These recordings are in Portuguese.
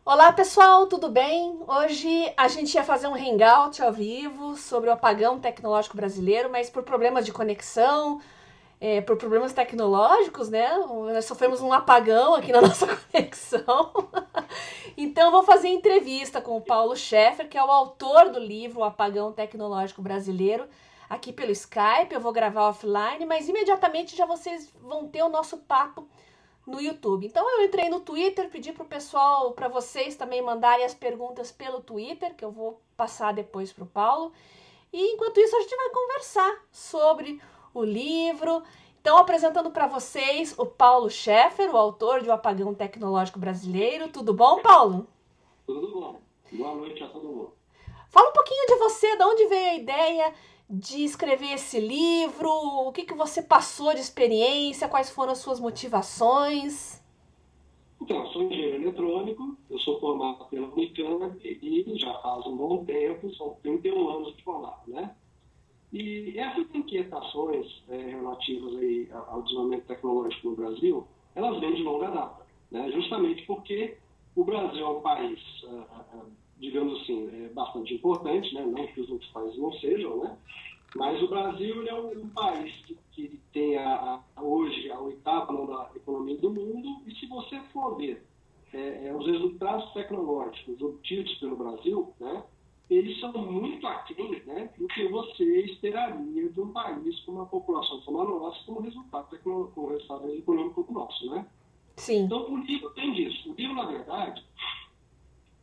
Olá pessoal, tudo bem? Hoje a gente ia fazer um hangout ao vivo sobre o apagão tecnológico brasileiro, mas por problemas de conexão, por problemas tecnológicos, né? Nós sofremos um apagão aqui na nossa conexão. Então eu vou fazer entrevista com o Paulo Schaeffer, que é o autor do livro O Apagão Tecnológico Brasileiro, aqui pelo Skype. Eu vou gravar offline, mas imediatamente já vocês vão ter o nosso papo no YouTube. Então eu entrei no Twitter, pedi pro pessoal, para vocês também mandarem as perguntas pelo Twitter, que eu vou passar depois pro Paulo. E enquanto isso a gente vai conversar sobre o livro. Então apresentando para vocês o Paulo Schaeffer, o autor de O Apagão Tecnológico Brasileiro. Tudo bom, Paulo? Tudo bom. Boa noite a todo mundo. Fala um pouquinho de você, de onde veio a ideia de escrever esse livro, o que você passou de experiência, quais foram as suas motivações. Então, eu sou engenheiro eletrônico, eu sou formado pela Unicamp e já faz um bom tempo, são 31 anos de formado, né? E essas inquietações relativas aí ao desenvolvimento tecnológico no Brasil, elas vêm de longa data, né? Justamente porque o Brasil é um país, digamos assim, bastante importante, né? Não que os outros países não sejam, né? Mas o Brasil ele é um país que tem hoje a oitava nona economia do mundo, e se você for ver os resultados tecnológicos obtidos pelo Brasil, né, eles são muito aquém, né, do que você esperaria de um país com uma população como a nossa, com resultado econômico como o nosso. Né? Sim. Então, o livro tem disso. O livro, na verdade,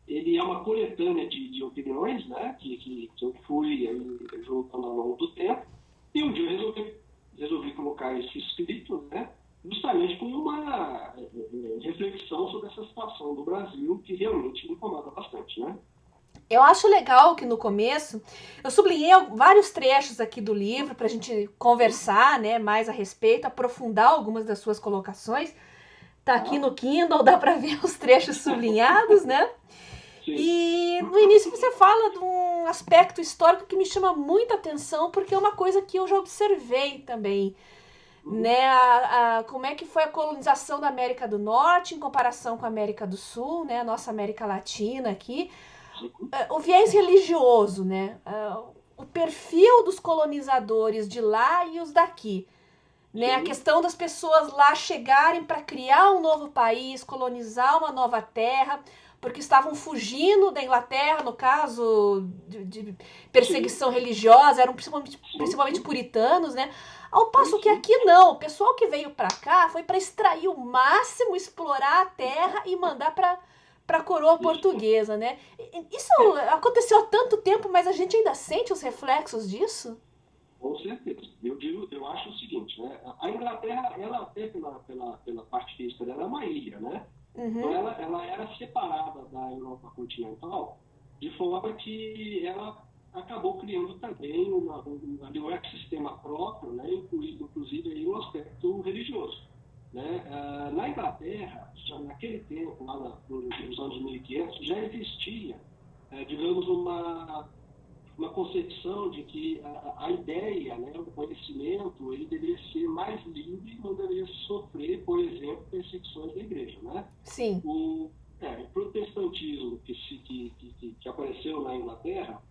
ele é uma coletânea de opiniões, né, que eu fui aí, juntando ao longo do tempo, e um dia eu resolvi colocar esse escrito, né, justamente com uma reflexão sobre essa situação do Brasil, que realmente me incomoda bastante. Né? Eu acho legal que no começo eu sublinhei vários trechos aqui do livro para a gente conversar, né, mais a respeito, aprofundar algumas das suas colocações. Tá aqui Tá? no Kindle, dá para ver os trechos sublinhados, né? Sim. E no início você fala de um aspecto histórico que me chama muita atenção, porque é uma coisa que eu já observei também, Uhum. né? Como é que foi a colonização da América do Norte em comparação com a América do Sul, né? A nossa América Latina aqui. Sim. O viés religioso, né? O perfil dos colonizadores de lá e os daqui. Né, a Sim. questão das pessoas lá chegarem para criar um novo país, colonizar uma nova terra, porque estavam fugindo da Inglaterra, no caso de Sim. perseguição religiosa, eram principalmente Sim. puritanos, né? Ao Sim. passo que Sim. aqui não, o pessoal que veio para cá foi para extrair o máximo, explorar a terra e mandar para a coroa Isso. portuguesa, né? Isso É, aconteceu há tanto tempo, mas a gente ainda sente os reflexos disso? com certeza. Eu acho o seguinte, né? A Inglaterra, ela até pela parte física dela é uma ilha, né? Então Uhum. ela era separada da Europa continental, de forma que ela acabou criando também um ecossistema próprio, né? Inclusive aí um aspecto religioso. Né? Na Inglaterra, já naquele tempo, nos anos 1500, já existia, digamos, uma concepção de que a ideia, né, o conhecimento, ele deveria ser mais livre e não deveria sofrer, por exemplo, perseguições da igreja. Né? Sim. O protestantismo que apareceu na Inglaterra,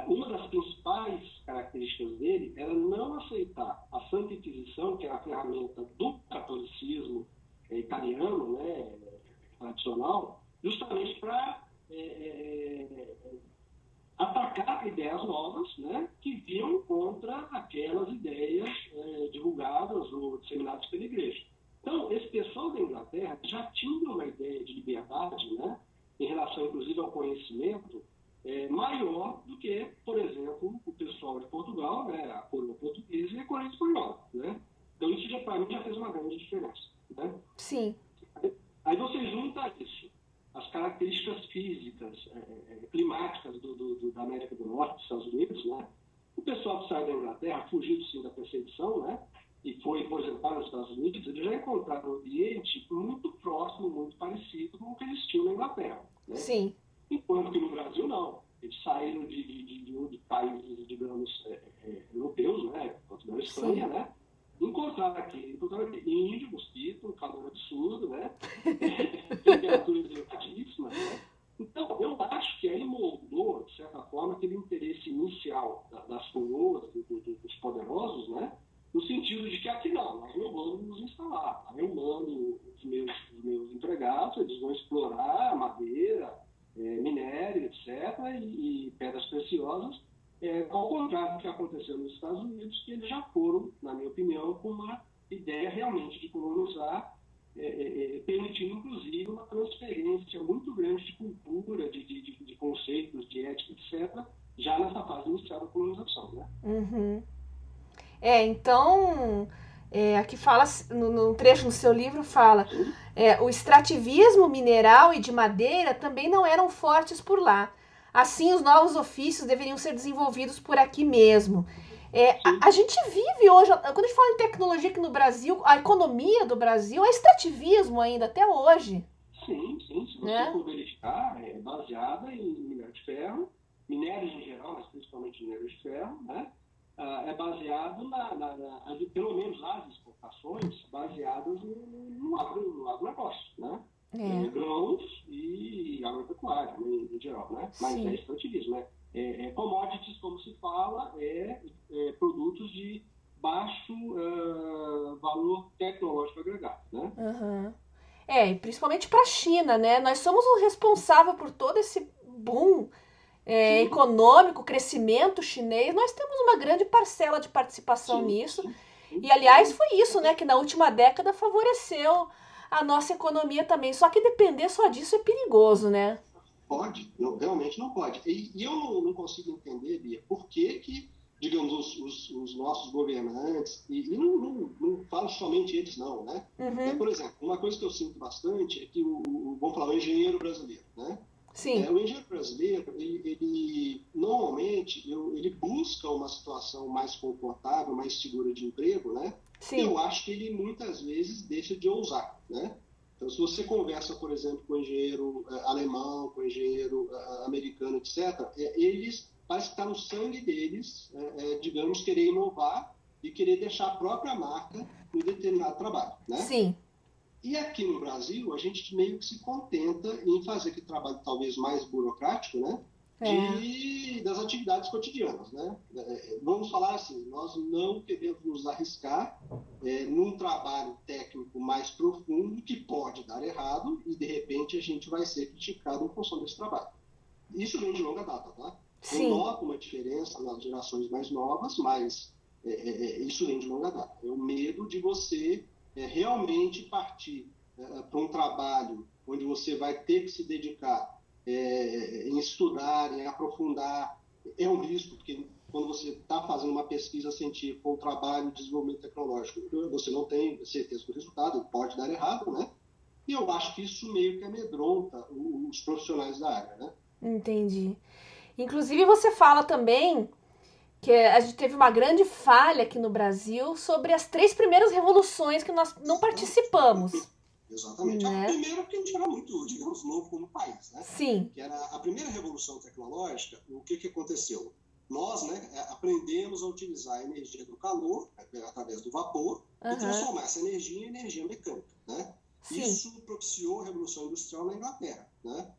uma das principais características dele era não aceitar a Santa Inquisição, que é a ferramenta do catolicismo italiano, né, tradicional, justamente para atacar ideias novas, né, que vinham contra aquelas ideias divulgadas ou disseminadas pela igreja. Então, esse pessoal da Inglaterra já tinha uma ideia de liberdade, né, em relação, inclusive, ao conhecimento, maior do que, por exemplo, o pessoal de Portugal, né, a coroa portuguesa e a coroa espanhola. Né? Então, isso, para mim, já fez uma grande diferença. Né? Sim. Aí você junta isso, as características físicas, climáticas da América do Norte, dos Estados Unidos. Né? O pessoal que saiu da Inglaterra, fugiu sim da perseguição, né? E foi, por exemplo, para os Estados Unidos, eles já encontraram um ambiente muito próximo, muito parecido com o que eles tinham na Inglaterra. Né? Sim. Enquanto que no Brasil, não. Eles saíram de países, digamos, europeus, né? Portugal e Sim. Espanha, né? Encontraram aqui índio, mosquito, um calor absurdo, né? Temperaturas elevadíssimas, né? eles vão explorar madeira, minério, etc., e pedras preciosas, ao contrário do que aconteceu nos Estados Unidos, que eles já foram, na minha opinião, com uma ideia realmente de colonizar, permitindo, inclusive, uma transferência muito grande de cultura, de conceitos, de ética, etc., já nessa fase inicial da colonização, né? Uhum. Então, aqui fala, no trecho do seu livro, fala: o extrativismo mineral e de madeira também não eram fortes por lá. Assim, os novos ofícios deveriam ser desenvolvidos por aqui mesmo. A gente vive hoje, quando a gente fala em tecnologia aqui no Brasil, a economia do Brasil é extrativismo ainda, até hoje. Sim, sim. Se você for verificar, é baseada em minério de ferro, minérios em geral, mas principalmente minérios de ferro, né? É baseado pelo menos as exportações, baseadas no agronegócio, né? Grãos e agropecuária, em geral, né? Mas Sim. é extrativismo, commodities, como se fala, produtos de baixo valor tecnológico agregado, né? Uhum. E principalmente para a China, né? Nós somos o responsável por todo esse boom econômico, crescimento chinês. Nós temos uma grande parcela de participação nisso. E, aliás, foi isso, né, que na última década favoreceu a nossa economia também. Só que depender só disso é perigoso, né? Pode, realmente não pode. E eu não consigo entender, Bia, por que digamos, os nossos governantes, e não falo somente eles não, né? Uhum. Por exemplo, uma coisa que eu sinto bastante é que vamos falar, o engenheiro brasileiro, né? Sim. O engenheiro brasileiro, ele normalmente, ele busca uma situação mais confortável, mais segura de emprego, né? Sim. E eu acho que ele muitas vezes deixa de ousar, né? Então, se você conversa, por exemplo, com o engenheiro alemão, com o engenheiro americano, etc., eles, parece que está no sangue deles, digamos, querer inovar e querer deixar a própria marca em determinado trabalho, né? Sim. E aqui no Brasil, a gente meio que se contenta em fazer aquele trabalho talvez mais burocrático, né? Das atividades cotidianas, né? Vamos falar assim, nós não queremos nos arriscar num trabalho técnico mais profundo que pode dar errado e, de repente, a gente vai ser criticado em função desse trabalho. Isso vem de longa data, tá? Sim. Eu noto uma diferença nas gerações mais novas, mas isso vem de longa data. É o medo de você realmente partir para um trabalho onde você vai ter que se dedicar em estudar, em aprofundar. É um risco, porque quando você está fazendo uma pesquisa científica ou um trabalho de desenvolvimento tecnológico, você não tem certeza do resultado, pode dar errado, né? E eu acho que isso meio que amedronta os profissionais da área, né? Entendi. Inclusive, você fala também que a gente teve uma grande falha aqui no Brasil sobre as 3 primeiras revoluções que nós não participamos. Exatamente. Né? A primeira, porque a gente era muito, digamos, novo como país, né? Sim. Que era a primeira revolução tecnológica. O que aconteceu? Nós, né, aprendemos a utilizar a energia do calor, através do vapor, e transformar essa energia em energia mecânica, né? Sim. Isso propiciou a Revolução Industrial na Inglaterra, né?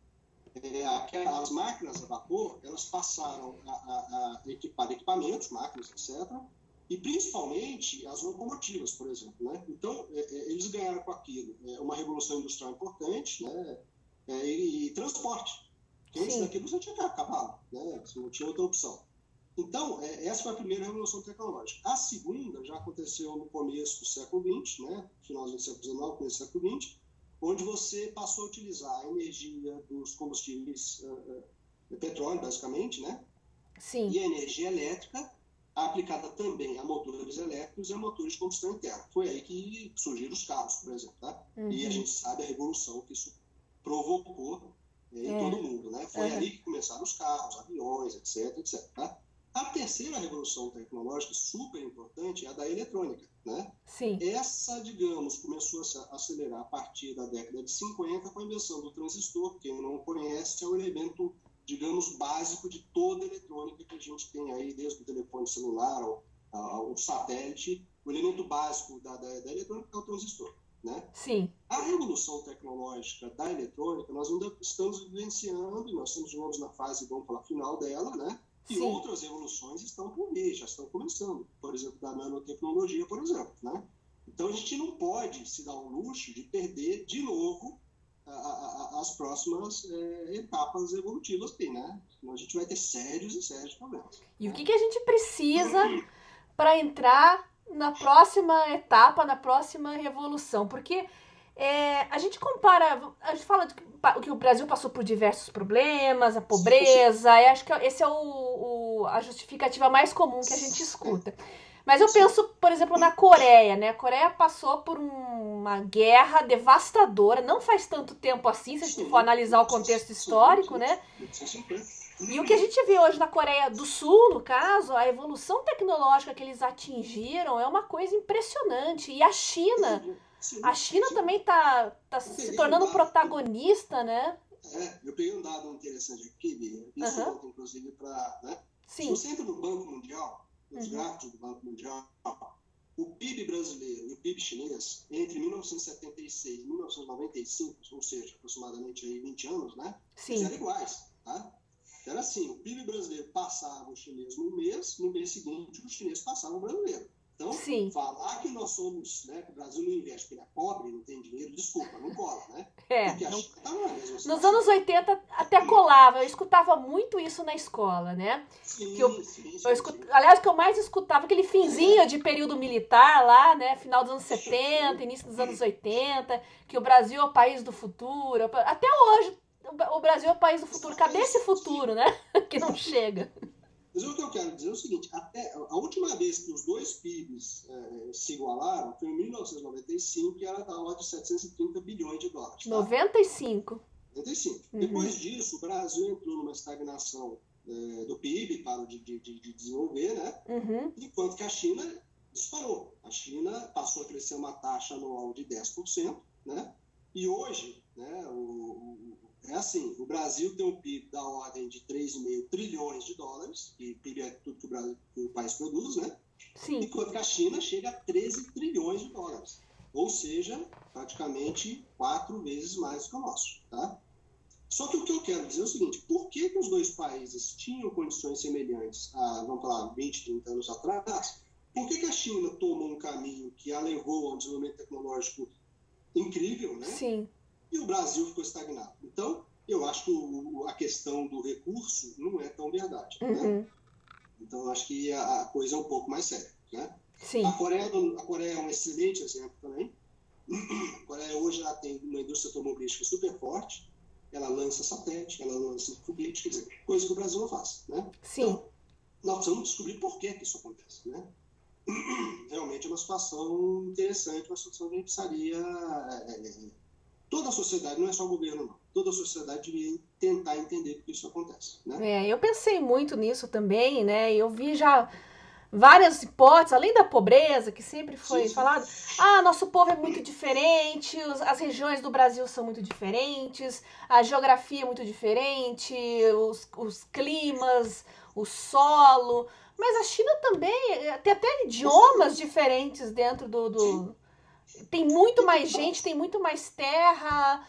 As máquinas a vapor, elas passaram a equipar equipamentos, máquinas, etc., e principalmente as locomotivas, por exemplo, né? Então, eles ganharam com aquilo uma revolução industrial importante, né? E transporte. Porque antes daquilo você tinha cavalo, né? Você não tinha outra opção. Então, essa foi a primeira revolução tecnológica. A segunda já aconteceu no começo do século XX, né? Finalzinho do século XIX, começo do século XX, onde você passou a utilizar a energia dos combustíveis petróleo, basicamente, né? Sim. E a energia elétrica aplicada também a motores elétricos e a motores de combustão interna. Foi aí que surgiram os carros, por exemplo, tá? E a gente sabe a revolução que isso provocou em todo o mundo, né? Foi ali que começaram os carros, aviões, etc, etc, tá? A terceira revolução tecnológica, super importante, é a da eletrônica, né? Sim. Essa, digamos, começou a se acelerar a partir da década de 50 com a invenção do transistor. Quem não conhece, é o elemento, digamos, básico de toda a eletrônica que a gente tem aí, desde o telefone celular ao satélite. O elemento básico da eletrônica é o transistor, né? Sim. A revolução tecnológica da eletrônica, nós ainda estamos vivenciando, nós estamos, digamos, na fase, vamos falar, final dela, né? E outras revoluções estão por vir, já estão começando. Por exemplo, da nanotecnologia, por exemplo, né? Então, a gente não pode se dar o luxo de perder, de novo, as próximas etapas evolutivas aqui, né? Senão a gente vai ter sérios e sérios problemas. E o que a gente precisa para entrar na próxima etapa, na próxima revolução? Porque a gente compara, a gente fala que o Brasil passou por diversos problemas, a pobreza, e acho que esse é a justificativa mais comum que a gente escuta. Mas eu penso, por exemplo, na Coreia, né? A Coreia passou por uma guerra devastadora, não faz tanto tempo assim, se a gente for analisar o contexto histórico, né? E o que a gente vê hoje na Coreia do Sul, no caso, a evolução tecnológica que eles atingiram é uma coisa impressionante. E a China também está se tornando protagonista, né? Eu peguei um dado interessante aqui, isso inclusive para... Né? Se você entra no Banco Mundial, nos gráficos do Banco Mundial, o PIB brasileiro e o PIB chinês, entre 1976 e 1995, ou seja, aproximadamente aí 20 anos, né? Eles eram iguais, tá? Era assim, o PIB brasileiro passava o chinês no mês seguinte o chinês passava o brasileiro. Então, falar que nós somos, né, que o Brasil não investe porque ele é pobre, não tem dinheiro, desculpa, não cola, né? Porque a China tá na mesma situação. Nos anos 80 até colava, eu escutava muito isso na escola, né? Aliás, o que eu mais escutava, aquele finzinho de período militar lá, né? Final dos anos 70, início dos anos 80, que o Brasil é o país do futuro. Até hoje, o Brasil é o país do futuro. Cadê esse futuro, né? Que não chega. Mas o que eu quero dizer é o seguinte, até a última vez que os dois PIBs se igualaram foi em 1995, que era da ordem de 730 bilhões de dólares. Tá? 95. Depois disso, o Brasil entrou numa estagnação do PIB, parou de desenvolver, né? Enquanto que a China disparou. A China passou a crescer uma taxa anual de 10%, né? E hoje, né, é assim, o Brasil tem um PIB da ordem de 3,5 trilhões de dólares, e PIB é tudo que o país produz, né? Enquanto que a China chega a 13 trilhões de dólares. Ou seja, praticamente 4 vezes mais do que o nosso, tá? Só que o que eu quero dizer é o seguinte, por que os dois países tinham condições semelhantes há, vamos falar, 20, 30 anos atrás? Por que a China tomou um caminho que a levou a um desenvolvimento tecnológico incrível, né? E o Brasil ficou estagnado. Então, eu acho que a questão do recurso não é tão verdade. Né? Então, eu acho que a coisa é um pouco mais séria. Né? A Coreia é um excelente exemplo também. A Coreia hoje ela tem uma indústria automobilística super forte. Ela lança satélite, ela lança foguete, quer dizer, coisa que o Brasil não faz. Né? Então, nós precisamos descobrir por que isso acontece. Né? Realmente é uma situação interessante, uma situação que a gente precisaria... Toda a sociedade, não é só o governo, não. Toda a sociedade devia tentar entender por que isso acontece. Né? Eu pensei muito nisso também, né? Eu vi já várias hipóteses, além da pobreza, que sempre foi falado. Nosso povo é muito diferente, as regiões do Brasil são muito diferentes, a geografia é muito diferente, os climas, o solo. Mas a China também tem até idiomas diferentes dentro do... Tem muito mais gente, tem muito mais terra,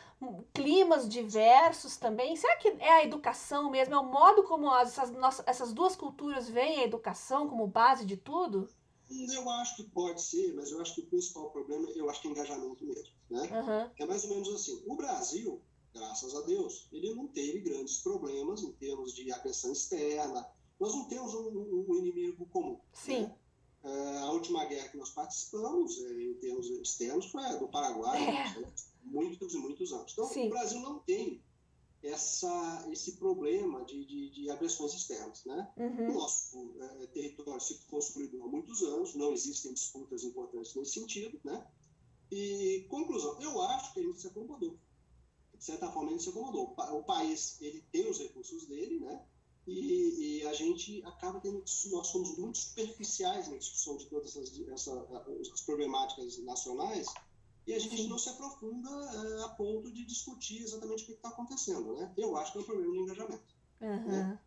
climas diversos também. Será que é a educação mesmo? É o modo como essas duas culturas veem a educação como base de tudo? Eu acho que pode ser, mas eu acho que o principal problema, eu acho que é engajamento mesmo. Né? É mais ou menos assim. O Brasil, graças a Deus, ele não teve grandes problemas em termos de agressão externa. Nós não temos um inimigo comum. Né? A última guerra que nós participamos, em termos externos, foi a do Paraguai, muitos e muitos anos. Então, o Brasil não tem esse problema de agressões externas. Né? O nosso território se construiu há muitos anos, não existem disputas importantes nesse sentido. Né? E, conclusão, eu acho que a gente se acomodou. De certa forma, a gente se acomodou. O país ele tem os recursos dele, né? E a gente acaba tendo... Nós somos muito superficiais na discussão de todas essas problemáticas nacionais e a gente não se aprofunda a ponto de discutir exatamente o que está acontecendo. Né? Eu acho que é um problema de engajamento. Né?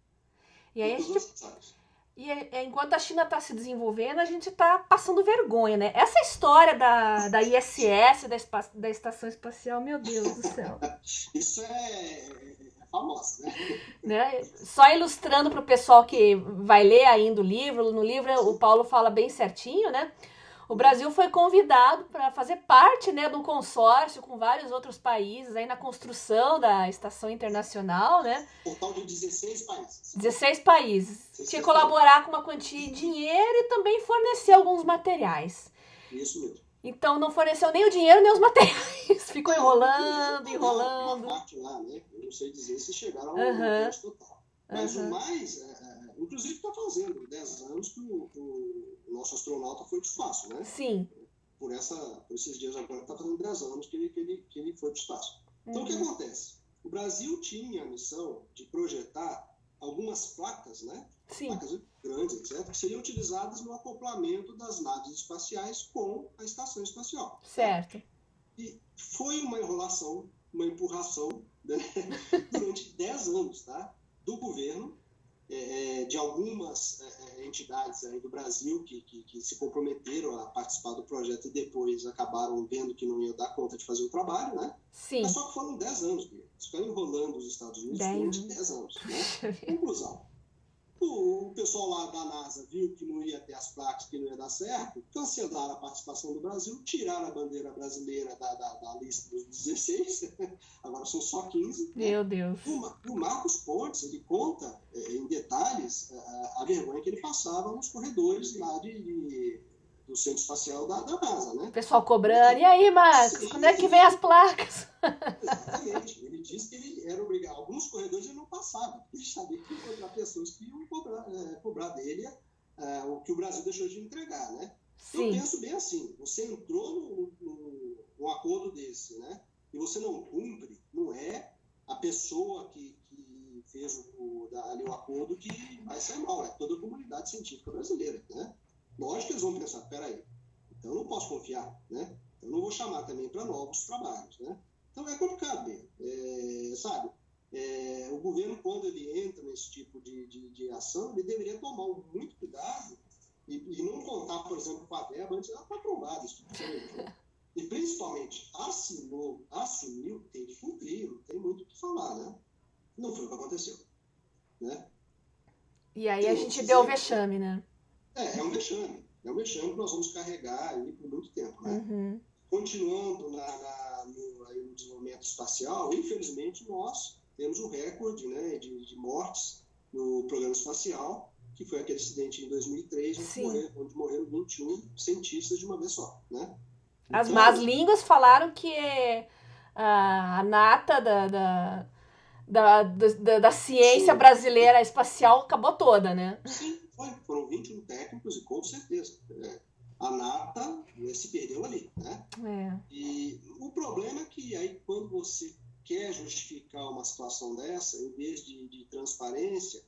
E aí enquanto a China está se desenvolvendo, a gente está passando vergonha, né? Essa história da ISS, da Estação Espacial, meu Deus do céu. Isso famosa, né? Só ilustrando para o pessoal que vai ler ainda o livro, no livro o Paulo fala bem certinho, né? O Brasil foi convidado para fazer parte, né, de um consórcio com vários outros países aí na construção da Estação Internacional, né? Total de 16 países. 16 países. 16 Tinha que colaborar com uma quantia de dinheiro e também fornecer alguns materiais. Isso mesmo. Então não forneceu nem o dinheiro nem os materiais. Ficou enrolando. Uma parte lá, né? Eu não sei dizer se chegaram ao custo total. Mas o mais, inclusive está fazendo 10 anos que o nosso astronauta foi de espaço, né? Sim. Por esses dias agora está fazendo 10 anos que ele foi de espaço. Então o que acontece? O Brasil tinha a missão de projetar algumas placas, né? Sim. Placas grandes, etc., que seriam utilizadas no acoplamento das naves espaciais com a estação espacial. Certo. E foi uma enrolação, uma empurração, né? Durante 10 anos, tá? Do governo, de algumas entidades aí do Brasil que se comprometeram a participar do projeto e depois acabaram vendo que não ia dar conta de fazer o trabalho, né? Sim. Mas só que foram 10 anos, eles ficaram enrolando os Estados Unidos durante 10 anos. Né? Conclusão. O pessoal lá da NASA viu que não ia ter as placas, que não ia dar certo, cancelaram a participação do Brasil, tiraram a bandeira brasileira da lista dos 16, agora são só 15. Meu Deus. O Marcos Pontes, ele conta em detalhes a vergonha que ele passava nos corredores lá do Centro Espacial da NASA, né? O pessoal cobrando. E aí, Marcos, Sim, quando é que vem as placas? Exatamente. Ele disse que ele era obrigado. Alguns corredores ele não passava, porque ele sabia que ia encontrar pessoas que iam cobrar dele o que o Brasil deixou de entregar, né? Sim. Eu penso bem assim, você entrou num acordo desse, né? E você não cumpre, não é a pessoa que fez ali o acordo que vai sair mal, é toda a comunidade científica brasileira, né? Lógico que eles vão pensar, peraí, então eu não posso confiar, né? Eu não vou chamar também para novos trabalhos, né? Então é complicado mesmo, sabe? O governo, quando ele entra nesse tipo de ação, ele deveria tomar muito cuidado e não contar, por exemplo, com a verba antes dela estar aprovada, esse tipo de coisa. E principalmente, assumiu, tem que cumprir, não tem muito o que falar, né? Não foi o que aconteceu, né? E aí a gente deu o vexame, né? É um vexame. É um vexame que nós vamos carregar aí por muito tempo, né? Uhum. Continuando no desenvolvimento espacial, infelizmente nós temos um recorde, né, de mortes no programa espacial, que foi aquele acidente em 2003, onde morreram 21 cientistas de uma vez só, né? As Então, más línguas falaram que a nata da ciência brasileira espacial acabou toda, né? Sim, foram 21 técnicos e com certeza a nata se perdeu ali, né? E o problema é que aí quando você quer justificar uma situação dessa, em vez de transparência,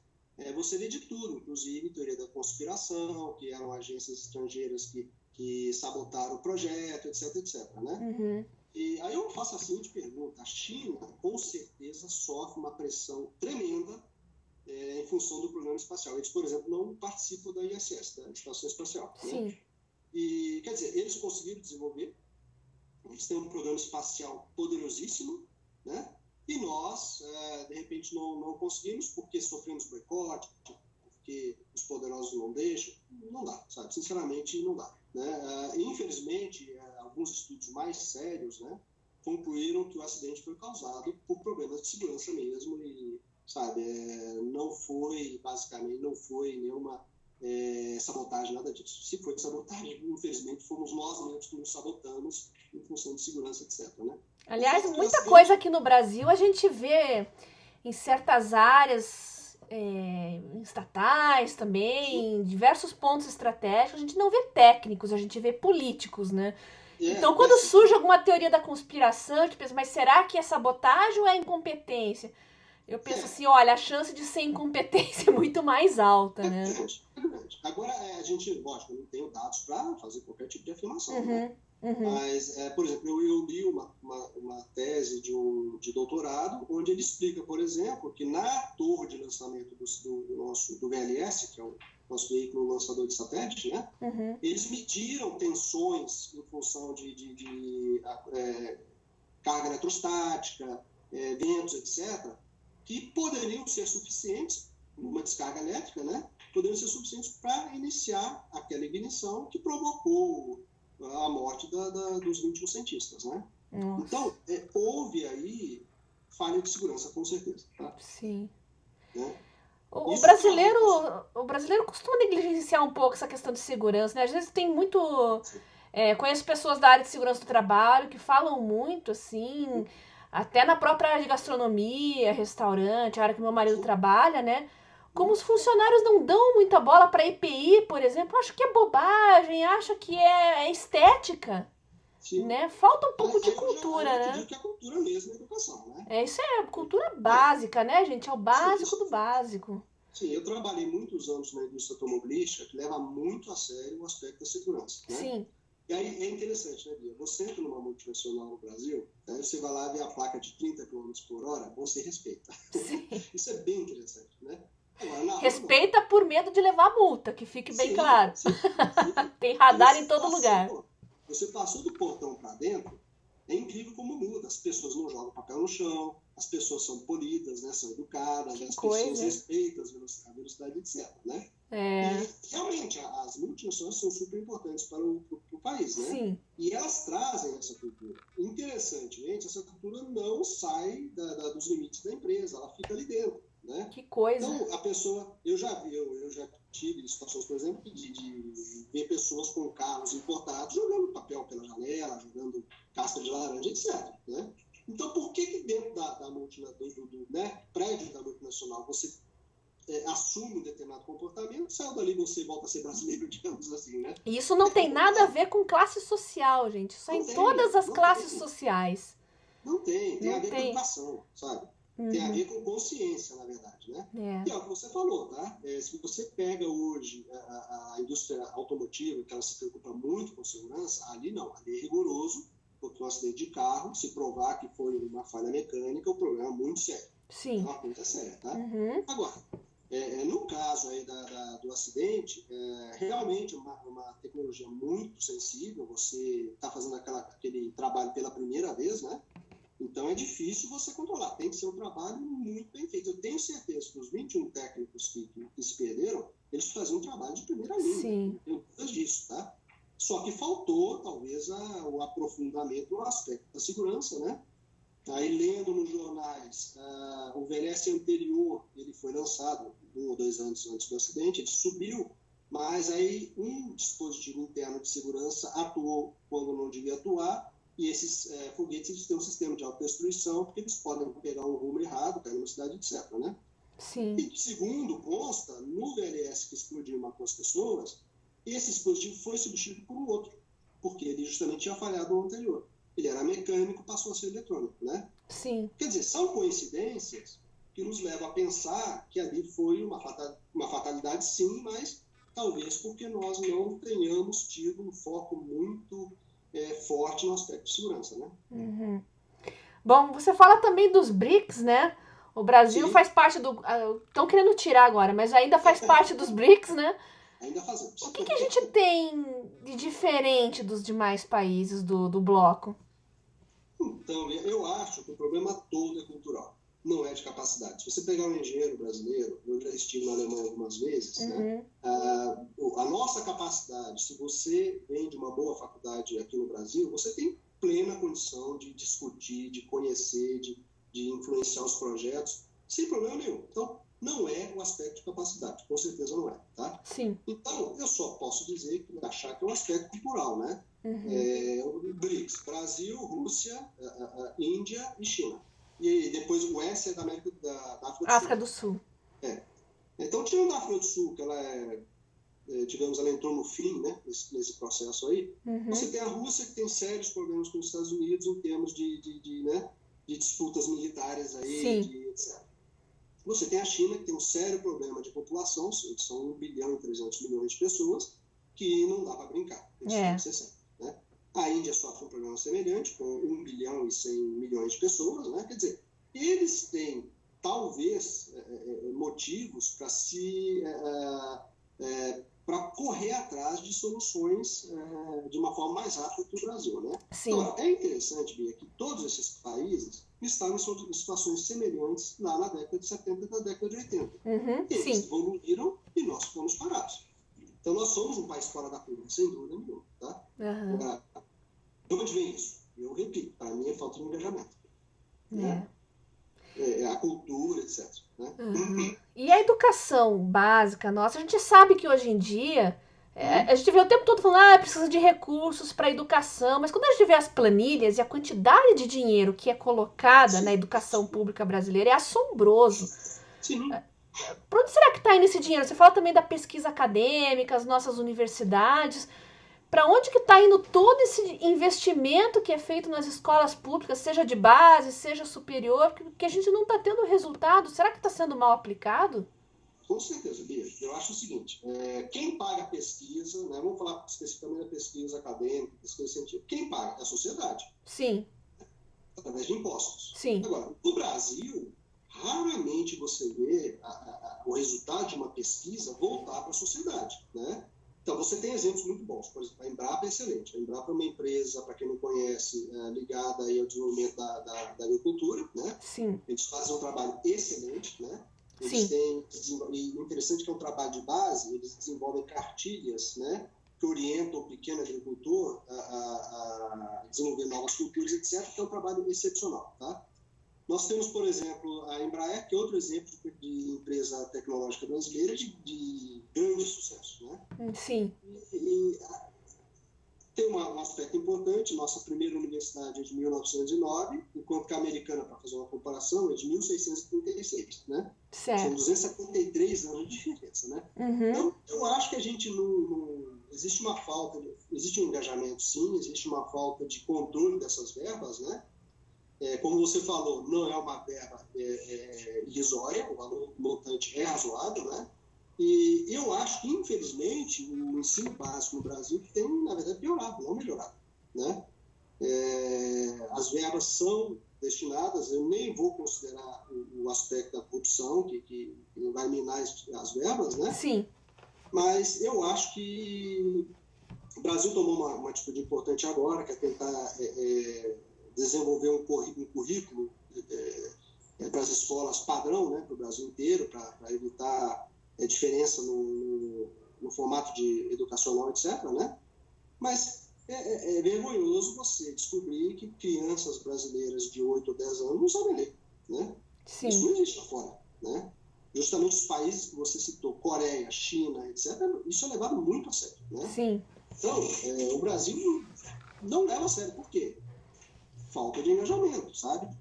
você vê de tudo, inclusive teoria da conspiração, que eram agências estrangeiras que sabotaram o projeto, etc, etc, né? Uhum. E aí eu faço a seguinte pergunta: a China, com certeza, sofre uma pressão tremenda em função do programa espacial. Eles, por exemplo, não participam da ISS, da Estação Espacial. Sim. Né? E, quer dizer, eles conseguiram desenvolver, eles têm um programa espacial poderosíssimo, né? E nós, de repente, não conseguimos porque sofremos boicote, porque os poderosos não deixam. Não dá, sabe? Sinceramente, não dá. Né? Infelizmente, alguns estudos mais sérios, né, concluíram que o acidente foi causado por problemas de segurança mesmo e, sabe, basicamente, não foi nenhuma sabotagem, nada disso. Se foi sabotagem, infelizmente, fomos nós mesmos que nos sabotamos em função de segurança, etc. Né? Aliás, muita coisa aqui no Brasil a gente vê em certas áreas estatais também, em diversos pontos estratégicos, a gente não vê técnicos, a gente vê políticos, né? Então, quando surge alguma teoria da conspiração, a gente pensa, mas será que é sabotagem ou é incompetência? Eu penso assim, olha, a chance de ser incompetência é muito mais alta, né? Agora, a gente, lógico, não tenho dados para fazer qualquer tipo de afirmação, uhum, né? Uhum. Mas, por exemplo, eu li uma tese de doutorado, onde ele explica, por exemplo, que na torre de lançamento do VLS, que é o nosso veículo lançador de satélite, né? Uhum. Eles mediram tensões em função de carga eletrostática, ventos, etc., que poderiam ser suficientes uma descarga elétrica, né, poderiam ser suficientes para iniciar aquela ignição que provocou a morte dos 21 cientistas, né? Nossa. Então, houve aí falha de segurança, com certeza. Tá? Sim. Né? O brasileiro costuma negligenciar um pouco essa questão de segurança, né? Às vezes tem muito... conheço pessoas da área de segurança do trabalho que falam muito, assim, até na própria área de gastronomia, restaurante, a área que meu marido trabalha, né? Como os funcionários não dão muita bola para EPI, por exemplo, acho que é bobagem, acho que é estética, né? Falta um pouco de cultura, né? Eu digo que é cultura mesmo, a educação, né? Isso é cultura básica, né, gente? É o básico do básico. Sim, eu trabalhei muitos anos na indústria automobilística, que leva muito a sério o aspecto da segurança, né? Sim. E aí é interessante, né, Bia? Você entra numa multinacional no Brasil, aí você vai lá ver a placa de 30 km por hora, você respeita. Sim. Isso é bem interessante, né? Agora, respeita por medo de levar multa, que fique bem claro. Sim. Tem radar em todo lugar. Você passou do portão para dentro, é incrível como muda. As pessoas não jogam papel no chão, as pessoas são polidas, né, são educadas, as pessoas respeitam a velocidade, etc. Né? E, realmente, as multinacionais são super importantes para o país, né? Sim. E elas trazem essa cultura. Interessantemente, essa cultura não sai dos limites da empresa, ela fica ali dentro. Né? Que coisa. Então, a pessoa... Eu já tive situações, por exemplo, de ver pessoas com carros importados jogando papel pela janela, jogando casca de laranja, etc. Né? Então, por que dentro do prédio da multinacional você assume um determinado comportamento, saiu dali você volta a ser brasileiro, digamos assim, né? Isso não tem nada a ver com classe social, gente. Isso é em todas as classes sociais. Não tem. Tem a ver com educação, sabe? Tem a ver com consciência, na verdade, né? E é o que você falou, tá? Se você pega hoje a indústria automotiva, que ela se preocupa muito com segurança, ali não, ali é rigoroso, porque um acidente de carro, se provar que foi uma falha mecânica, o problema é muito sério. Sim. É uma coisa séria, tá? Agora, no caso aí do acidente, realmente uma tecnologia muito sensível, você está fazendo aquele trabalho pela primeira vez, né? Então é difícil você controlar, tem que ser um trabalho muito bem feito. Eu tenho certeza que os 21 técnicos que se perderam, eles faziam um trabalho de primeira linha. Sim. Não tenho dúvidas disso, tá? Só que faltou, talvez, o aprofundamento no aspecto da segurança, né? Aí, lendo nos jornais, o VLS anterior, ele foi lançado 1 ou 2 anos antes do acidente, ele subiu, mas aí um dispositivo interno de segurança atuou quando não devia atuar, e esses foguetes eles têm um sistema de autodestruição, porque eles podem pegar um rumo errado, cair numa cidade, etc. Né? Sim. E segundo consta, no VLS que explodiu e matou as pessoas, esse dispositivo foi substituído por um outro, porque ele justamente tinha falhado no anterior. Ele era mecânico, passou a ser eletrônico, né? Sim. Quer dizer, são coincidências que nos levam a pensar que ali foi uma fatalidade, sim, mas talvez porque nós não tenhamos tido um foco muito forte no aspecto de segurança, né? Bom, você fala também dos BRICS, né? O Brasil faz parte do... Estão querendo tirar agora, mas ainda faz parte dos BRICS, né? Ainda fazemos. O que a gente tem de diferente dos demais países do bloco? Então, eu acho que o problema todo é cultural, não é de capacidade. Se você pegar um engenheiro brasileiro, eu já estive na Alemanha algumas vezes, né? A nossa capacidade, se você vem de uma boa faculdade aqui no Brasil, você tem plena condição de discutir, de conhecer, de influenciar os projetos, sem problema nenhum. Então, não é o aspecto de capacidade, com certeza não é, tá? Sim. Então, eu só posso dizer, achar que é um aspecto cultural, né? BRICS, Brasil, Rússia, Índia e China. E depois o S é da África do Sul. Então, tirando a África do Sul, que ela digamos, ela entrou no fim, né, nesse processo aí, você tem a Rússia, que tem sérios problemas com os Estados Unidos em termos de disputas militares aí, etc. Você tem a China, que tem um sério problema de população, são 1 bilhão e 300 milhões de pessoas, que não dá para brincar. Isso tem que ser certo, né? A Índia sofre um problema semelhante, com 1 bilhão e 100 milhões de pessoas, né? Quer dizer, eles têm, talvez, motivos para para correr atrás de soluções de uma forma mais rápida que o Brasil, né? Sim. Agora, é interessante, Bia, que todos esses países estavam em situações semelhantes lá na década de 70 e na década de 80. Eles evoluíram e nós ficamos parados. Então, nós somos um país fora da curva, sem dúvida nenhuma, tá? Agora, de onde vem isso? Eu repito, para mim é falta de engajamento. Né? A cultura, etc. Né? E a educação básica nossa, a gente sabe que hoje em dia, a gente vê o tempo todo falando, precisa de recursos para a educação, mas quando a gente vê as planilhas e a quantidade de dinheiro que é colocada na educação pública brasileira, é assombroso. Sim. Para onde será que está indo esse dinheiro? Você fala também da pesquisa acadêmica, as nossas universidades. Para onde que está indo todo esse investimento que é feito nas escolas públicas, seja de base, seja superior, que a gente não está tendo resultado? Será que está sendo mal aplicado? Com certeza, Bia. Eu acho o seguinte, quem paga a pesquisa, né, vamos falar especificamente da pesquisa acadêmica, pesquisa científica, quem paga é a sociedade. Sim. Através de impostos. Sim. Agora, no Brasil, raramente você vê o resultado de uma pesquisa voltar para a sociedade, né? Então, você tem exemplos muito bons. Por exemplo, a Embrapa é excelente. A Embrapa é uma empresa, para quem não conhece, ligada aí ao desenvolvimento da agricultura, né? Sim. Eles fazem um trabalho excelente, né? Eles e interessante que é um trabalho de base, eles desenvolvem cartilhas, né? Que orientam o pequeno agricultor a desenvolver novas culturas, etc. Que é um trabalho excepcional, tá? Nós temos, por exemplo, a Embraer, que é outro exemplo de empresa tecnológica brasileira de grande sucesso, né? Sim. E tem um aspecto importante, nossa primeira universidade é de 1909, enquanto que a americana, para fazer uma comparação, é de 1636, né? Certo. São 273 anos de diferença, né? Então, eu acho que a gente não... Existe uma falta, existe um engajamento, sim, existe uma falta de controle dessas verbas, né? Como você falou, não é uma verba irrisória, o valor montante é razoável, né? E eu acho que, infelizmente, o ensino básico no Brasil tem, na verdade, piorado, não melhorado, né? As verbas são destinadas, eu nem vou considerar o aspecto da corrupção, que vai minar as verbas, né? Sim. Mas eu acho que o Brasil tomou uma atitude importante agora, que é tentar desenvolver um currículo para as escolas padrão, né, para o Brasil inteiro, para evitar diferença no formato de educacional, etc., né? Mas é vergonhoso você descobrir que crianças brasileiras de 8 ou 10 anos não sabem ler, né? Sim. Isso não existe lá fora, né? Justamente os países que você citou, Coreia, China, etc., isso é levado muito a sério, né? Sim. Então, o Brasil não leva a sério. Por quê? Falta de engajamento, sabe?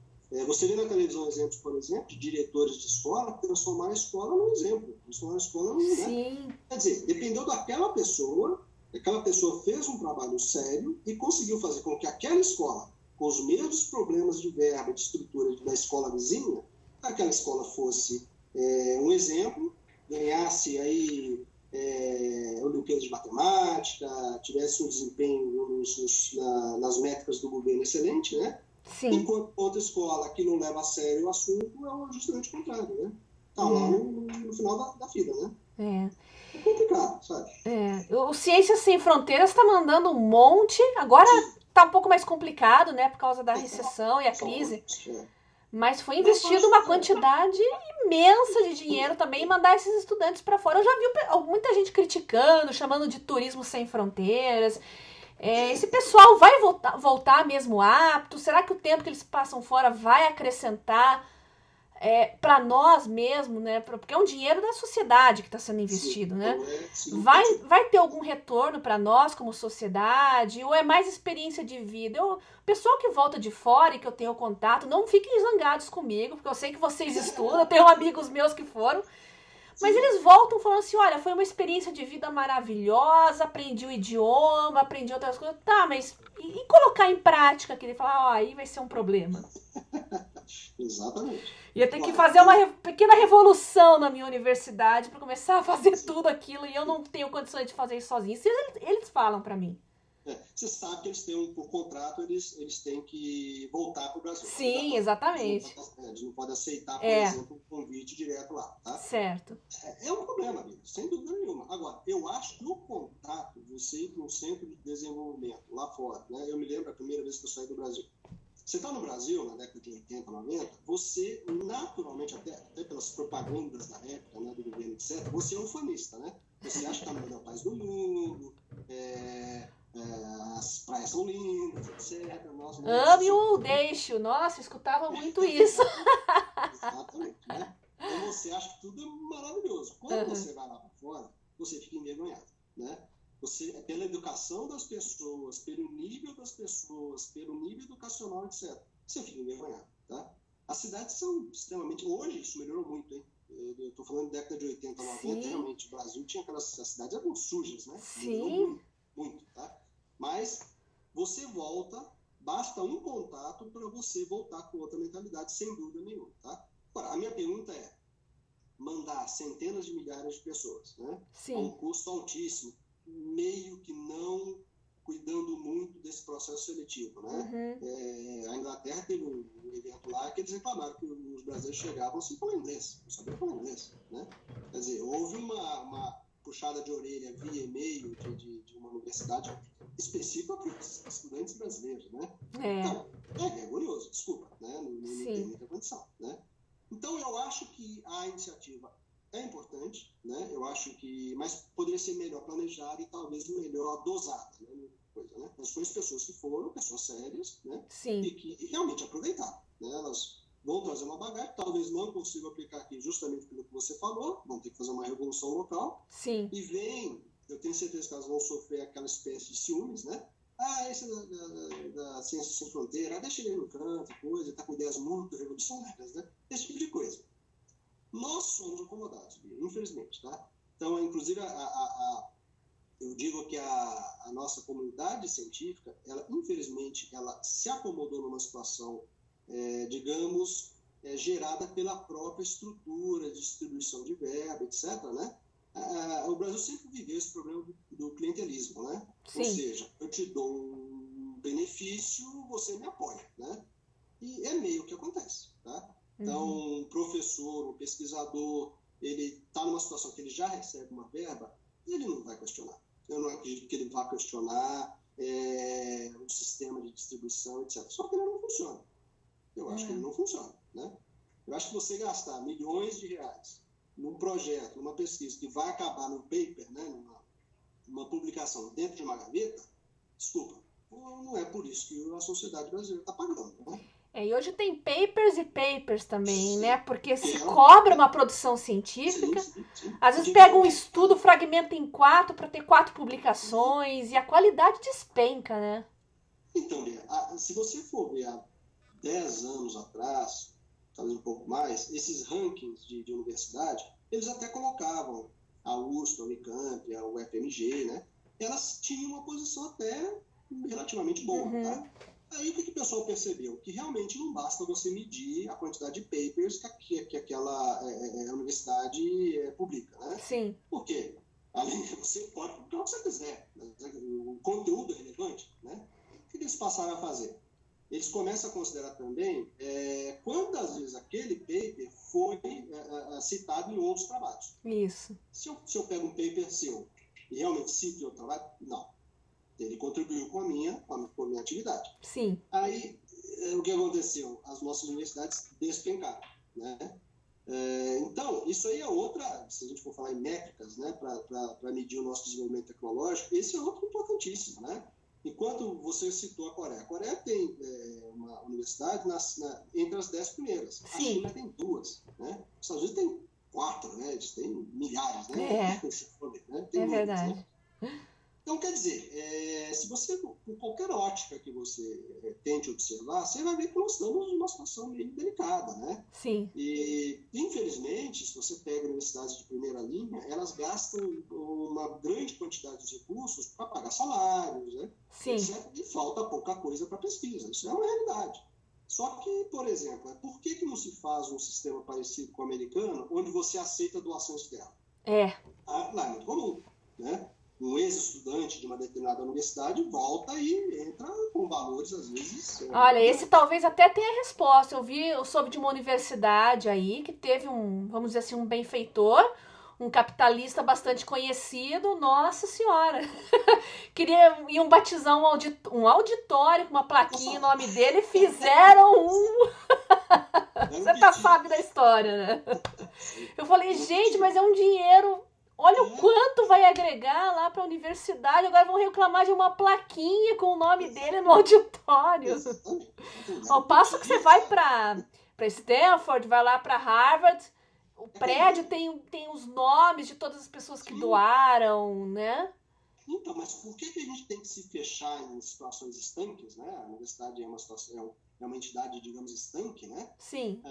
Você vê na televisão exemplos, por exemplo, de diretores de escola que transformaram a escola num exemplo, transformaram a escola num... Sim. Né? Quer dizer, dependeu daquela pessoa fez um trabalho sério e conseguiu fazer com que aquela escola, com os mesmos problemas de verba, de estrutura da escola vizinha, aquela escola fosse um exemplo, ganhasse aí Olimpíadas de Matemática, tivesse um desempenho nas métricas do governo excelente, né? Sim. Enquanto outra escola que não leva a sério o assunto é justamente o contrário, né? Tá lá no final da fila, né? É complicado, sabe? O Ciências Sem Fronteiras está mandando um monte, agora tá um pouco mais complicado, né? Por causa da recessão e a crise. Mas foi investido uma quantidade imensa de dinheiro também em mandar esses estudantes para fora. Eu já vi muita gente criticando, chamando de turismo sem fronteiras. Esse pessoal vai voltar mesmo apto? Será que o tempo que eles passam fora vai acrescentar para nós mesmo, né? Porque é um dinheiro da sociedade que está sendo investido, né? Vai ter algum retorno para nós como sociedade? Ou é mais experiência de vida? O pessoal que volta de fora e que eu tenho contato, não fiquem zangados comigo, porque eu sei que vocês estudam, eu tenho amigos meus que foram, mas eles voltam falando assim, olha, foi uma experiência de vida maravilhosa, aprendi o idioma, aprendi outras coisas. Tá, mas e colocar em prática? Que ele fala, aí vai ser um problema. Exatamente. Ia ter que fazer uma pequena revolução na minha universidade para começar a fazer tudo aquilo e eu não tenho condições de fazer isso sozinho. Isso eles falam para mim. você sabe que eles têm, por contrato, eles têm que voltar para o Brasil. Sim, exatamente. Eles não podem aceitar, por É. exemplo, um convite direto lá, tá? Certo. É um problema, amigo, sem dúvida nenhuma. Agora, eu acho que o contato, você ir para um centro de desenvolvimento lá fora, né? Eu me lembro a primeira vez que eu saí do Brasil. Você está no Brasil, na década de 80, 90, você naturalmente, até pelas propagandas da época, né, do governo, etc., você é um fanista, né? Você acha que está no melhor país do mundo, as praias são lindas, etc. Nossa, Ame ou deixe. Nossa, eu escutava muito isso. Exatamente, né? Então você acha que tudo é maravilhoso. Quando você vai lá para fora, você fica envergonhado, né? Você, pela educação das pessoas, pelo nível das pessoas, pelo nível educacional, etc., você fica envergonhado, tá? As cidades são extremamente... Hoje isso melhorou muito, hein? Eu estou falando de década de 80, 90, Sim. realmente, o Brasil tinha aquelas... As cidades eram sujas, né? Sim. Melhorou muito, muito, tá? Mas você volta, basta um contato para você voltar com outra mentalidade, sem dúvida nenhuma, tá? Agora, a minha pergunta é, mandar centenas de milhares de pessoas, né? Sim. A um custo altíssimo, meio que não cuidando muito desse processo seletivo, né? A Inglaterra teve um evento lá que eles reclamaram que os brasileiros chegavam sem falar inglês, não sabiam falar inglês, né? Quer dizer, houve uma puxada de orelha via e-mail de uma universidade específica para os estudantes brasileiros, né? Então, é vergonhoso, desculpa, né? Não tem muita condição, né? Então, eu acho que a iniciativa é importante, né? Eu acho que, mas poderia ser melhor planejada e talvez melhor dosada, né? Coisa, né? Mas foram pessoas que foram, pessoas sérias, né? Sim. E que realmente aproveitaram, né? Elas vão trazer uma bagagem, talvez não consigam aplicar aqui justamente pelo que você falou, vão ter que fazer uma revolução local. Sim. E vem, eu tenho certeza que elas vão sofrer aquela espécie de ciúmes, né? Esse é da Ciência Sem Fronteira, deixa ele no canto, coisa, tá com ideias muito revolucionárias, né? Esse tipo de coisa. Nós somos acomodados, infelizmente, tá? Então, inclusive, eu digo que a nossa comunidade científica, ela, infelizmente, ela se acomodou numa situação, digamos, gerada pela própria estrutura de distribuição de verba, etc., né? O Brasil sempre viveu esse problema do clientelismo, né? Sim. Ou seja, eu te dou um benefício, você me apoia, né? E é meio que acontece, tá? Então, um professor, um pesquisador, ele está numa situação que ele já recebe uma verba, ele não vai questionar. Eu não acredito que ele vá questionar o sistema de distribuição, etc. Só que ele não funciona. Eu acho que ele não funciona, né? Eu acho que você gastar milhões de reais num projeto, numa pesquisa que vai acabar num paper, né, numa publicação dentro de uma gaveta, desculpa, não é por isso que a sociedade brasileira está pagando, né? E hoje tem papers e papers também, Sim. né? Porque se cobra uma produção científica, sim. Às vezes pega um estudo, fragmenta em 4 para ter 4 publicações e a qualidade despenca, né? Então, Bia, se você for ver há 10 anos atrás, talvez um pouco mais, esses rankings de universidade, eles até colocavam a USP, a Unicamp, a UFMG, né? Elas tinham uma posição até relativamente boa, tá? Aí o que o pessoal percebeu? Que realmente não basta você medir a quantidade de papers que aquela universidade publica, né? Sim. Por quê? Você pode publicar o que você quiser, mas o conteúdo é relevante, né? O que eles passaram a fazer? Eles começam a considerar também quantas vezes aquele paper foi citado em outros trabalhos. Isso. Se eu pego um paper seu e realmente cito em outro trabalho, não. Ele contribuiu com a minha atividade. Sim. Aí, o que aconteceu? As nossas universidades despencaram, né? Então, isso aí é outra, se a gente for falar em métricas, né, para medir o nosso desenvolvimento tecnológico, esse é outro importantíssimo, né? Enquanto você citou a Coreia tem uma universidade entre as 10 primeiras. Sim. A China tem 2, né? Os Estados Unidos tem 4, né? Eles têm milhares, né? Tem verdade. né? Então, quer dizer, se você, por qualquer ótica que você tente observar, você vai ver que nós estamos numa situação meio delicada, né? Sim. E, infelizmente, se você pega universidades de primeira linha, elas gastam uma grande quantidade de recursos para pagar salários, né? Sim. Etc. E falta pouca coisa para pesquisa. Isso é uma realidade. Só que, por exemplo, por que não se faz um sistema parecido com o americano, onde você aceita doação externa? Lá é muito comum, né? um ex-estudante de uma determinada universidade volta e entra com valores, às vezes... Olha, esse talvez até tenha resposta. Eu soube de uma universidade aí que teve vamos dizer assim, um benfeitor, um capitalista bastante conhecido, nossa senhora. Iam batizar um auditório com uma plaquinha em nome dele e fizeram um... Você tá sabe da história, né? Eu falei, gente, mas é um dinheiro... Olha o quanto vai agregar lá para a universidade. Agora vão reclamar de uma plaquinha com o nome dele no auditório. Ao passo que você vai para Stanford, vai lá para Harvard, o prédio tem os nomes de todas as pessoas que doaram, né? Então, mas por que a gente tem que se fechar em situações estanques, né? A universidade é uma entidade, digamos, estanque, né? Sim.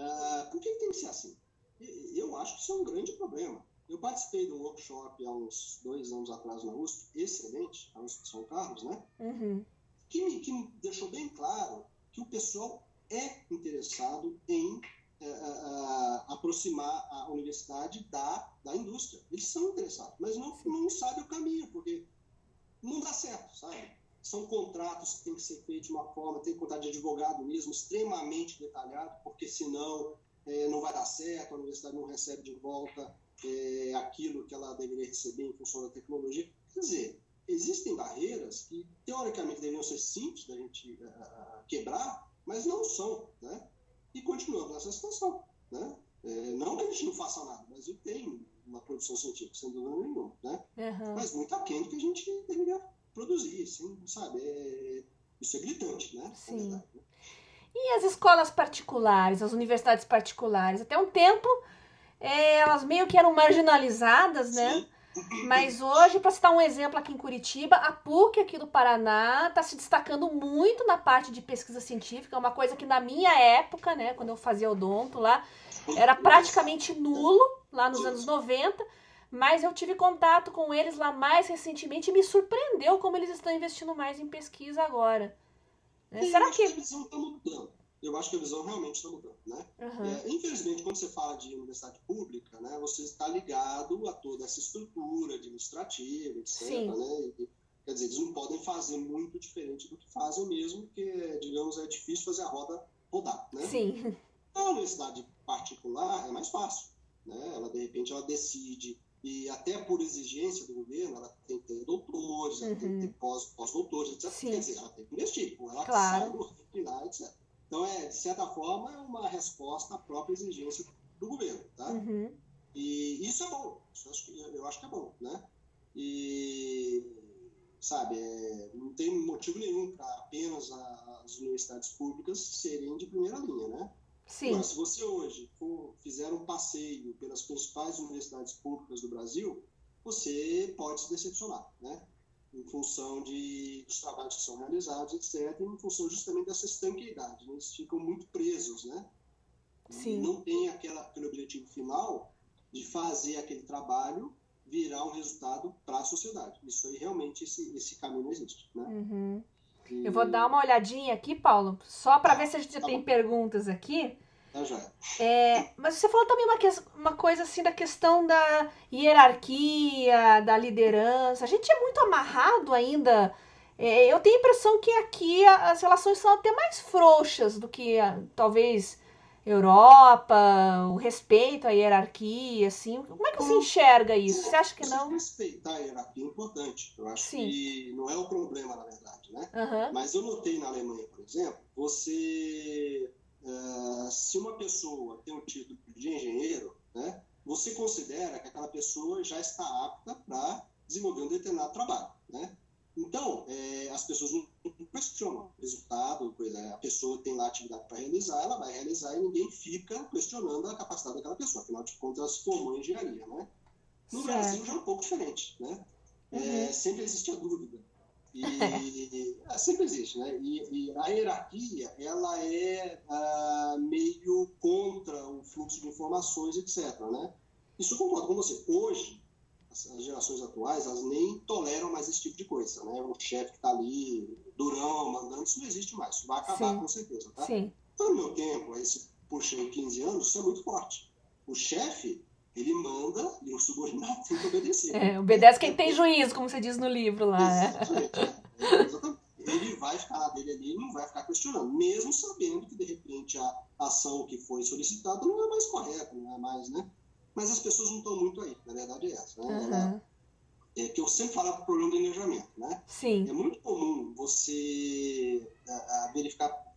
Por que tem que ser assim? Eu acho que isso é um grande problema. Eu participei de um workshop há uns 2 anos atrás na USP, excelente, a USP de São Carlos, né? Uhum. Que me deixou bem claro que o pessoal é interessado em aproximar a universidade da indústria. Eles são interessados, mas não sabem o caminho, porque não dá certo, sabe? São contratos que têm que ser feitos de uma forma, tem contrato de advogado mesmo, extremamente detalhado, porque senão não vai dar certo, a universidade não recebe de volta aquilo que ela deveria receber em função da tecnologia. Quer dizer, existem barreiras que, teoricamente, deveriam ser simples da gente quebrar, mas não são, né? E continuamos nessa situação, né? Não que a gente não faça nada, o Brasil tem uma produção científica, sem dúvida nenhuma, né? Uhum. Mas muito aquém do que a gente deveria produzir, assim, sabe? Isso é gritante, né? Sim. É verdade, né? E as escolas particulares, as universidades particulares? Até um tempo, elas meio que eram marginalizadas, né? Sim. Mas hoje, para citar um exemplo aqui em Curitiba, a PUC aqui do Paraná está se destacando muito na parte de pesquisa científica, uma coisa que na minha época, né, quando eu fazia odonto lá, era praticamente nulo, lá nos anos 90, mas eu tive contato com eles lá mais recentemente e me surpreendeu como eles estão investindo mais em pesquisa agora. Será que... a visão está mudando. Eu acho que a visão realmente está mudando, né? Uhum. Infelizmente, quando você fala de universidade pública, né, você está ligado a toda essa estrutura administrativa, etc. Sim. Né? Quer dizer, eles não podem fazer muito diferente do que fazem mesmo, porque, digamos, é difícil fazer a roda rodar, né? Sim. A universidade particular é mais fácil, né? Ela, de repente, ela decide, e até por exigência do governo, ela tem que ter doutores, ela tem que ter pós-doutores, etc. Sim. Quer dizer, ela tem que investir, ela Claro. sai, etc. Então, de certa forma, é uma resposta à própria exigência do governo, tá? Uhum. E isso é bom, eu acho que é bom, né? E, sabe, não tem motivo nenhum para apenas as universidades públicas serem de primeira linha, né? Sim. Agora, se você hoje fizer um passeio pelas principais universidades públicas do Brasil, você pode se decepcionar, né? Em função dos trabalhos que são realizados, etc., e em função justamente dessa estanqueidade. Né? Eles ficam muito presos, né? Sim. E não tem aquele objetivo final de fazer aquele trabalho virar um resultado para a sociedade. Isso aí, realmente, esse caminho não existe, né? Uhum. Eu vou dar uma olhadinha aqui, Paulo, só para ver se a gente tem perguntas aqui. Já. Mas você falou também uma coisa assim da questão da hierarquia, da liderança. A gente é muito amarrado ainda. Eu tenho a impressão que aqui as relações são até mais frouxas do que talvez Europa, o respeito à hierarquia, assim. Como é que você enxerga isso? Você acha que não? Respeitar a hierarquia é importante. Eu acho Sim. que não é o problema, na verdade, né? Uhum. Mas eu notei na Alemanha, por exemplo, se uma pessoa tem um título de engenheiro, né, você considera que aquela pessoa já está apta para desenvolver um determinado trabalho, né? Então, as pessoas não questionam o resultado, a pessoa tem lá atividade para realizar, ela vai realizar e ninguém fica questionando a capacidade daquela pessoa, afinal de contas ela se formou em engenharia, né? No Brasil já é um pouco diferente, né? Sempre existe a dúvida. Sempre existe, né? E a hierarquia, ela é meio contra o fluxo de informações, etc., né? Isso eu concordo com você. Hoje, as gerações atuais, elas nem toleram mais esse tipo de coisa, né? O chefe que está ali, durão, mandando, isso não existe mais. Isso vai acabar, com certeza, tá? Sim. Então, no meu tempo, puxa, em 15 anos, isso é muito forte. O chefe, Ele manda e o subordinado tem que obedecer. Obedece quem tem juízo, como você diz no livro lá. Exatamente. Exatamente. Ele vai ficar na dele ali e não vai ficar questionando, mesmo sabendo que, de repente, a ação que foi solicitada não é mais correta, não é mais, né? Mas as pessoas não estão muito aí, na verdade é essa. Né? Que eu sempre falo do problema do engajamento, né? Sim. É muito comum você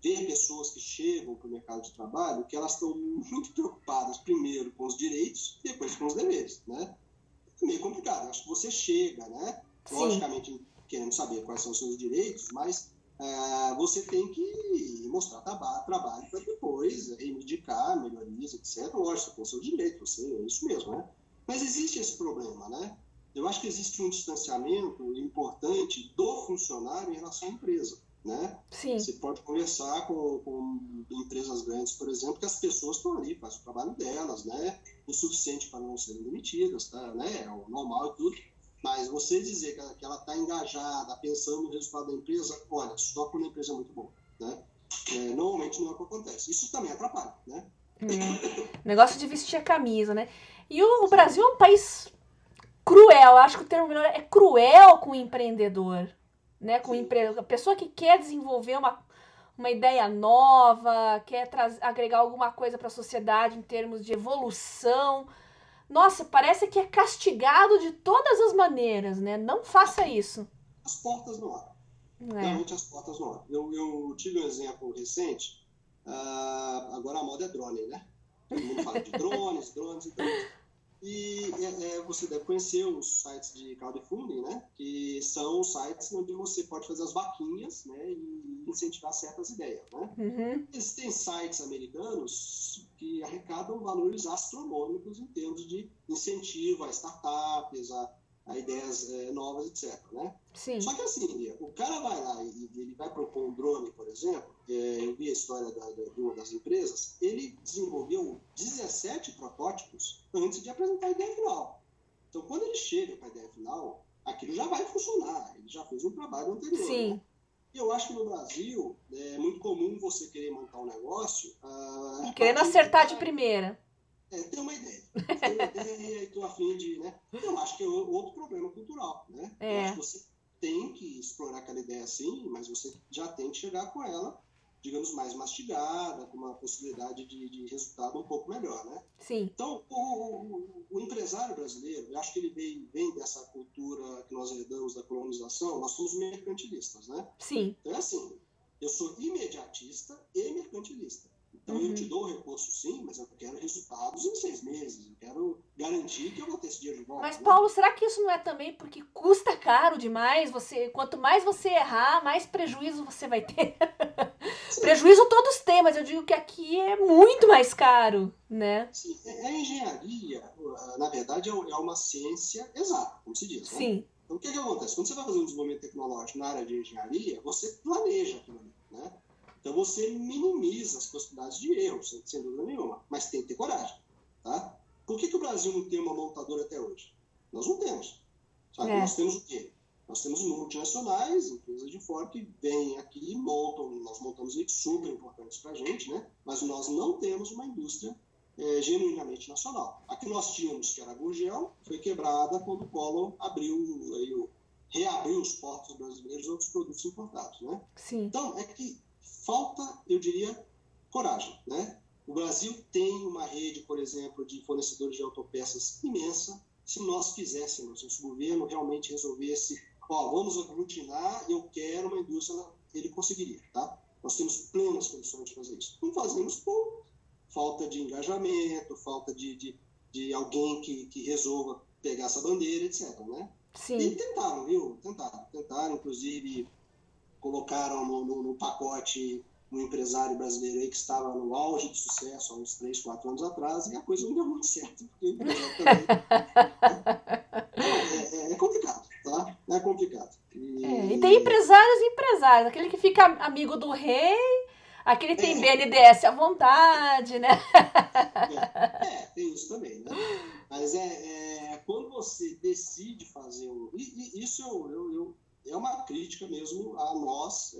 ver pessoas que chegam para o mercado de trabalho que elas estão muito preocupadas, primeiro, com os direitos e depois com os deveres, né? É meio complicado. Acho que você chega, né? Sim. Logicamente, querendo saber quais são os seus direitos, mas você tem que mostrar trabalho para depois reivindicar melhorias, etc. Lógico, com o seu direito, é isso mesmo, né? Mas existe esse problema, né? Eu acho que existe um distanciamento importante do funcionário em relação à empresa, né? Sim. Você pode conversar com empresas grandes, por exemplo, que as pessoas estão ali, fazem o trabalho delas, né? O suficiente para não serem demitidas, tá? Né? É o normal e tudo. Mas você dizer que ela está engajada, pensando no resultado da empresa, olha, só quando a empresa é muito boa, né? Normalmente não é o que acontece. Isso também atrapalha, né? Negócio de vestir a camisa, né? E o Brasil é um país cruel, acho que o termo melhor é cruel com o empreendedor, né? Com a pessoa que quer desenvolver uma ideia nova, quer agregar alguma coisa para a sociedade em termos de evolução. Nossa, parece que é castigado de todas as maneiras, né? Não faça isso. As portas no ar. Realmente as portas no ar. Eu tive um exemplo recente, agora a moda é drone, né? Todo mundo fala de drones. E você deve conhecer os sites de crowdfunding, né? Que são sites onde você pode fazer as vaquinhas, né? E incentivar certas ideias, né? Uhum. Existem sites americanos que arrecadam valores astronômicos em termos de incentivo a startups, a ideias novas, etc, né? Sim. Só que assim, o cara vai lá e ele vai propor um drone, por exemplo, eu vi a história de uma das empresas, ele desenvolveu 17 protótipos antes de apresentar a ideia final. Então, quando ele chega para a ideia final, aquilo já vai funcionar, ele já fez um trabalho anterior. Sim. Né? E eu acho que no Brasil é muito comum você querer montar um negócio... querendo acertar de primeira. Tem uma ideia. Tem uma ideia e estou a fim de... Né? Eu acho que é outro problema cultural. Né? Eu acho que você tem que explorar aquela ideia assim, mas você já tem que chegar com ela, digamos, mais mastigada, com uma possibilidade de resultado um pouco melhor, né? Sim. Então, o empresário brasileiro, eu acho que ele vem dessa cultura que nós herdamos da colonização, nós somos mercantilistas, né? Sim. Então é assim, eu sou imediatista e mercantilista. Então eu te dou o recurso sim, mas eu quero resultados em 6 meses. Eu quero garantir que eu vou ter esse dinheiro de volta. Mas, Paulo, será que isso não é também porque custa caro demais? Quanto mais você errar, mais prejuízo você vai ter. Prejuízo todos têm, mas eu digo que aqui é muito mais caro, né? Sim, a engenharia, na verdade, é uma ciência exata, como se diz, né? Sim. Então o que acontece? Quando você vai fazer um desenvolvimento tecnológico na área de engenharia, você planeja aquilo ali, né? Então você minimiza as possibilidades de erro, sem dúvida nenhuma, mas tem que ter coragem, tá? Por que o Brasil não tem uma montadora até hoje? Nós não temos. Sabe? Nós temos o quê? Nós temos multinacionais, empresas de fora que vêm aqui e montam, nós montamos super importantes para a gente, né? Mas nós não temos uma indústria genuinamente nacional. A que nós tínhamos, que era a Gurgel, foi quebrada quando o Collor reabriu os portos brasileiros a outros produtos importados, né? Sim. Então, é que falta, eu diria, coragem, né? O Brasil tem uma rede, por exemplo, de fornecedores de autopeças imensa. Se nós quiséssemos, se o governo realmente resolvesse, vamos aglutinar, eu quero uma indústria, ele conseguiria, tá? Nós temos plenas condições de fazer isso. Não fazemos por falta de engajamento, falta de alguém que resolva pegar essa bandeira, etc, né? Sim. E tentaram, viu? Tentaram, inclusive colocaram no pacote um empresário brasileiro aí que estava no auge de sucesso há uns 3, 4 anos atrás, e a coisa não deu muito certo, porque o empresário também... É complicado, tá? É complicado. E tem empresários e empresários, aquele que fica amigo do rei, aquele que tem BNDES à vontade, né? Tem isso também, né? Mas quando você decide fazer isso é uma crítica mesmo a nós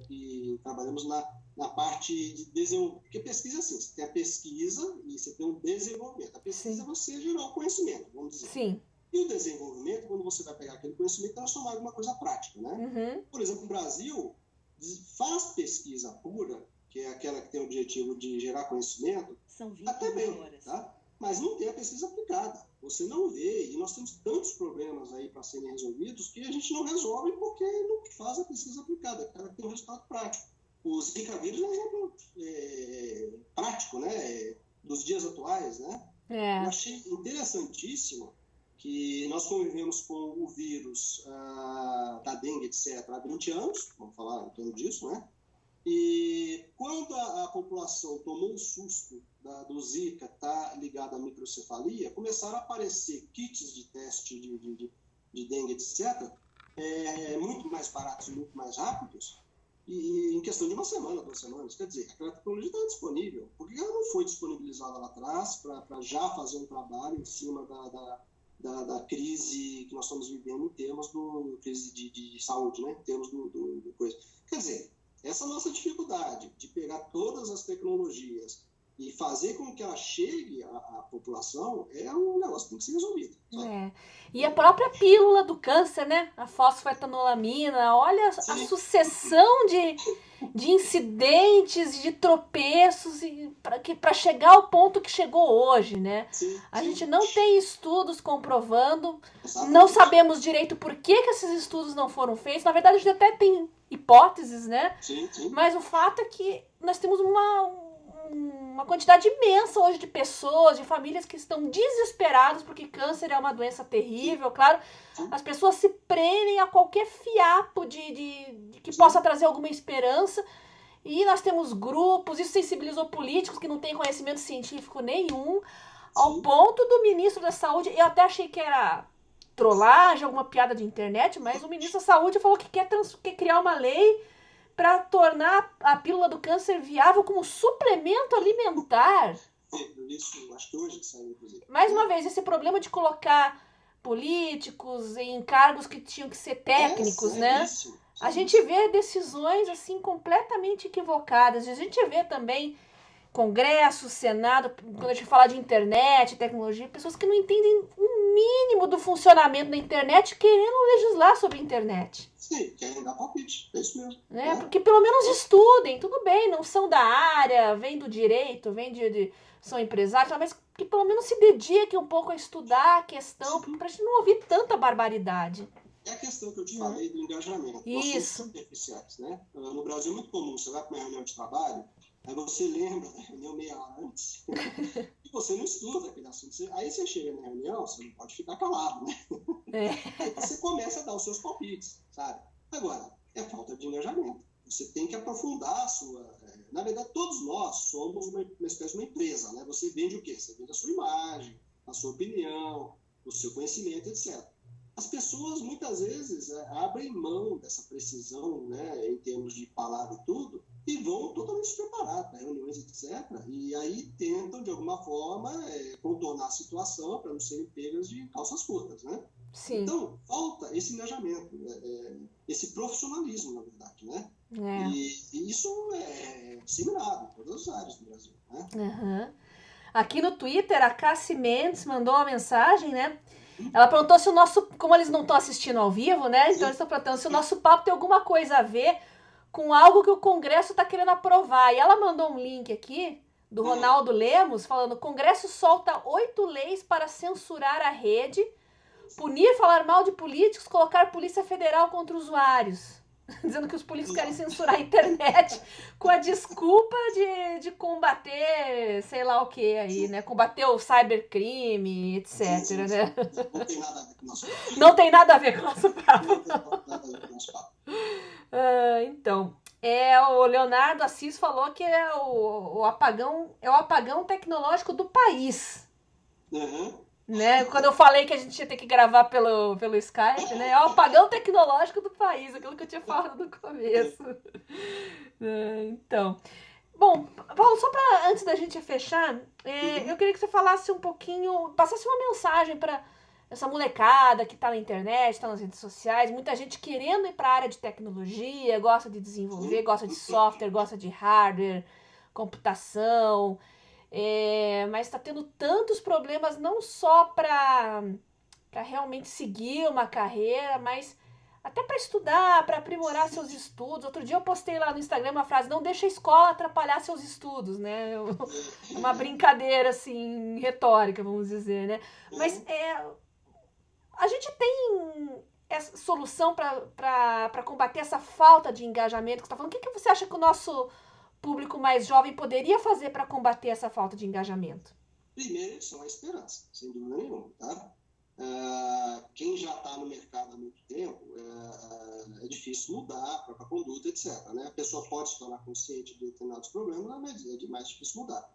que trabalhamos na parte de desenvolvimento. Porque pesquisa é assim, você tem a pesquisa e você tem o desenvolvimento. A pesquisa é você gerar o conhecimento, vamos dizer. Sim. E o desenvolvimento, quando você vai pegar aquele conhecimento e transformar em alguma coisa prática, né? Uhum. Por exemplo, o Brasil faz pesquisa pura, que é aquela que tem o objetivo de gerar conhecimento, até bem, tá? Mas não tem a pesquisa aplicada. Você não vê, e nós temos tantos problemas aí para serem resolvidos que a gente não resolve porque não faz a pesquisa aplicada, aquela que tem um resultado prático. O Zika vírus é um exemplo prático, né? Dos dias atuais, né? Eu achei interessantíssimo que nós convivemos com o vírus da dengue, etc., há 20 anos, vamos falar em torno disso, né? E quando a população tomou o susto do Zika, está ligado à microcefalia, começaram a aparecer kits de teste de dengue, etc., muito mais baratos, muito mais rápidos, e em questão de uma semana, 2 semanas. Quer dizer, aquela tecnologia está disponível. Por que ela não foi disponibilizada lá atrás para já fazer um trabalho em cima da crise que nós estamos vivendo em termos crise de saúde, né? Em termos do coisa. Quer dizer, essa nossa dificuldade de pegar todas as tecnologias e fazer com que ela chegue à população é um negócio que tem que ser resolvido. E a própria pílula do câncer, né? A fosfetanolamina, olha a sucessão de incidentes, de tropeços para chegar ao ponto que chegou hoje, né? A gente não tem estudos comprovando, não sabemos direito por que esses estudos não foram feitos. Na verdade, a gente até tem hipóteses, né? Mas o fato é que nós temos uma quantidade imensa hoje de pessoas, de famílias que estão desesperadas porque câncer é uma doença terrível, claro. As pessoas se prendem a qualquer fiapo de que possa trazer alguma esperança. E nós temos grupos, isso sensibilizou políticos que não têm conhecimento científico nenhum, ao ponto do ministro da Saúde, eu até achei que era trollagem, alguma piada de internet, mas o ministro da Saúde falou que quer criar uma lei para tornar a pílula do câncer viável como suplemento alimentar. Isso, acho que hoje saiu, inclusive. Mais uma vez, esse problema de colocar políticos em cargos que tinham que ser técnicos, né? Isso. A gente vê decisões assim completamente equivocadas. A gente vê também Congresso, Senado, quando a gente fala de internet, tecnologia, pessoas que não entendem o mínimo do funcionamento da internet querendo legislar sobre a internet. Sim, querem dar palpite, é isso mesmo. Porque pelo menos estudem, tudo bem, não são da área, vêm do direito, são empresários, mas que pelo menos se dediquem um pouco a estudar a questão, para a gente não ouvir tanta barbaridade. É a questão que eu te falei do engajamento. Isso. Superficiais, né? No Brasil é muito comum, você vai para uma reunião de trabalho, aí você lembra da reunião meia hora antes e você não estuda aquele assunto. Aí você chega na reunião, você não pode ficar calado, né? Aí você começa a dar os seus palpites, sabe? Agora, é falta de engajamento. Você tem que aprofundar a sua... Na verdade, todos nós somos uma espécie de uma empresa, né? Você vende o quê? Você vende a sua imagem, a sua opinião, o seu conhecimento, etc. As pessoas, muitas vezes, abrem mão dessa precisão, né, em termos de palavra e tudo, e vão totalmente despreparados para reuniões, etc. E aí tentam, de alguma forma, contornar a situação para não serem pegas de calças curtas, né? Sim. Então, falta esse engajamento, esse profissionalismo, na verdade, né? E isso é disseminado em todas as áreas do Brasil, né? Uhum. Aqui no Twitter, a Cassi Mendes mandou uma mensagem, né? Ela perguntou se o nosso... Como eles não estão assistindo ao vivo, né? Então eles estão perguntando se o nosso papo tem alguma coisa a ver com algo que o Congresso está querendo aprovar. E ela mandou um link aqui do Ronaldo Lemos falando: o Congresso solta 8 leis para censurar a rede, punir, falar mal de políticos, colocar Polícia Federal contra usuários. Dizendo que os políticos querem censurar a internet com a desculpa de combater, sei lá o que aí, né? Combater o cybercrime, etc, sim. né? Não tem nada a ver com o nosso papo. Não tem nada a ver com o nosso papo. Então, o Leonardo Assis falou que é o apagão tecnológico do país. Né? Quando eu falei que a gente ia ter que gravar pelo Skype, né? É o apagão tecnológico do país, aquilo que eu tinha falado no começo. Então, bom, Paulo, só antes da gente fechar, eu queria que você falasse um pouquinho, passasse uma mensagem para essa molecada que tá na internet, tá nas redes sociais, muita gente querendo ir para a área de tecnologia, gosta de desenvolver, gosta de software, gosta de hardware, computação, mas está tendo tantos problemas não só para realmente seguir uma carreira, mas até para estudar, para aprimorar seus estudos. Outro dia eu postei lá no Instagram uma frase: não deixa a escola atrapalhar seus estudos, né? É uma brincadeira, assim, retórica, vamos dizer, né? Mas a gente tem essa solução para combater essa falta de engajamento que você está falando? O que você acha que o nosso público mais jovem poderia fazer para combater essa falta de engajamento? Primeiro, eles são a esperança, sem dúvida nenhuma, tá? Quem já está no mercado há muito tempo, é difícil mudar a própria conduta, etc. Né? A pessoa pode se tornar consciente de determinados problemas, mas é mais difícil mudar.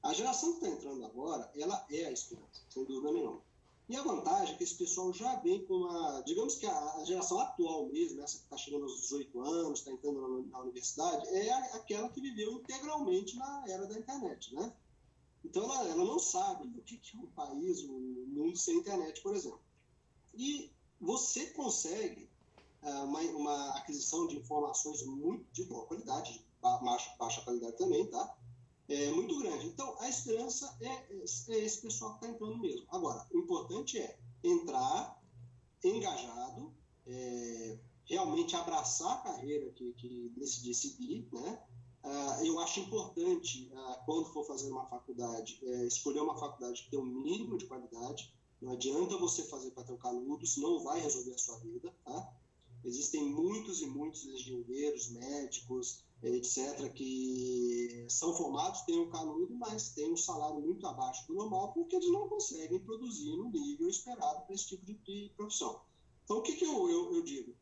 A geração que está entrando agora, ela é a esperança, sem dúvida nenhuma. E a vantagem é que esse pessoal já vem com uma... Digamos que a geração atual mesmo, essa que está chegando aos 18 anos, está entrando na universidade, é aquela que viveu integralmente na era da internet, né? Então, ela não sabe o que é um país, um mundo sem internet, por exemplo. E você consegue uma aquisição de informações muito de boa qualidade, de baixa qualidade também, tá? Muito grande. Então, a esperança é esse pessoal que está entrando mesmo. Agora, o importante é entrar engajado, realmente abraçar a carreira que decidir seguir, né? Eu acho importante, quando for fazer uma faculdade, escolher uma faculdade que tem um mínimo de qualidade. Não adianta você fazer para ter o canudo, senão não vai resolver a sua vida, tá? Existem muitos e muitos engenheiros, médicos, etc., que são formados, têm um canudo, mas têm um salário muito abaixo do normal, porque eles não conseguem produzir no nível esperado para esse tipo de profissão. Então, o que eu digo?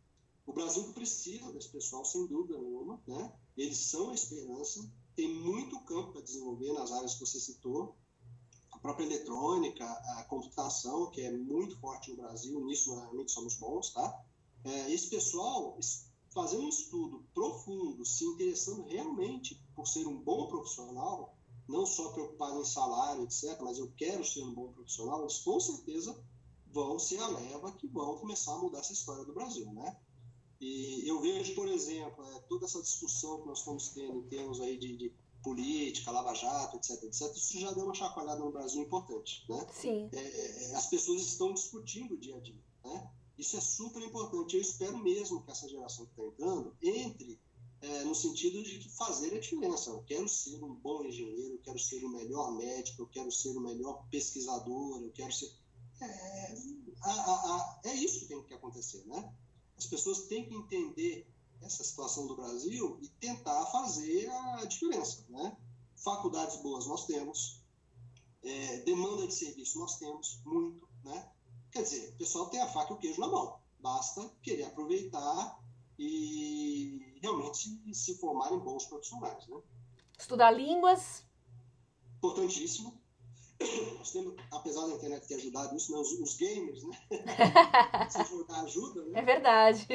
O Brasil precisa desse pessoal, sem dúvida nenhuma, né? Eles são a esperança, tem muito campo para desenvolver nas áreas que você citou, a própria eletrônica, a computação, que é muito forte no Brasil, nisso realmente somos bons, tá? Esse pessoal, fazendo um estudo profundo, se interessando realmente por ser um bom profissional, não só preocupado em salário, etc., mas eu quero ser um bom profissional, eles com certeza vão ser a leva que vão começar a mudar essa história do Brasil, né? E eu vejo, por exemplo, toda essa discussão que nós estamos tendo em termos aí de política, lava-jato, etc., isso já deu uma chacoalhada no Brasil importante, né? Sim. As pessoas estão discutindo o dia a dia, né? Isso é super importante. Eu espero mesmo que essa geração que está entrando entre no sentido de fazer a diferença. Eu quero ser um bom engenheiro, eu quero ser o melhor médico, eu quero ser o melhor pesquisador, eu quero ser... É isso que tem que acontecer, né? As pessoas têm que entender essa situação do Brasil e tentar fazer a diferença, né? Faculdades boas nós temos, demanda de serviço nós temos muito, né? Quer dizer, o pessoal tem a faca e o queijo na mão, basta querer aproveitar e realmente se formar em bons profissionais, né? Estudar línguas. Importantíssimo. Nós temos, apesar da internet ter ajudado isso, né, os gamers, né? Se jogar ajuda, né? É verdade.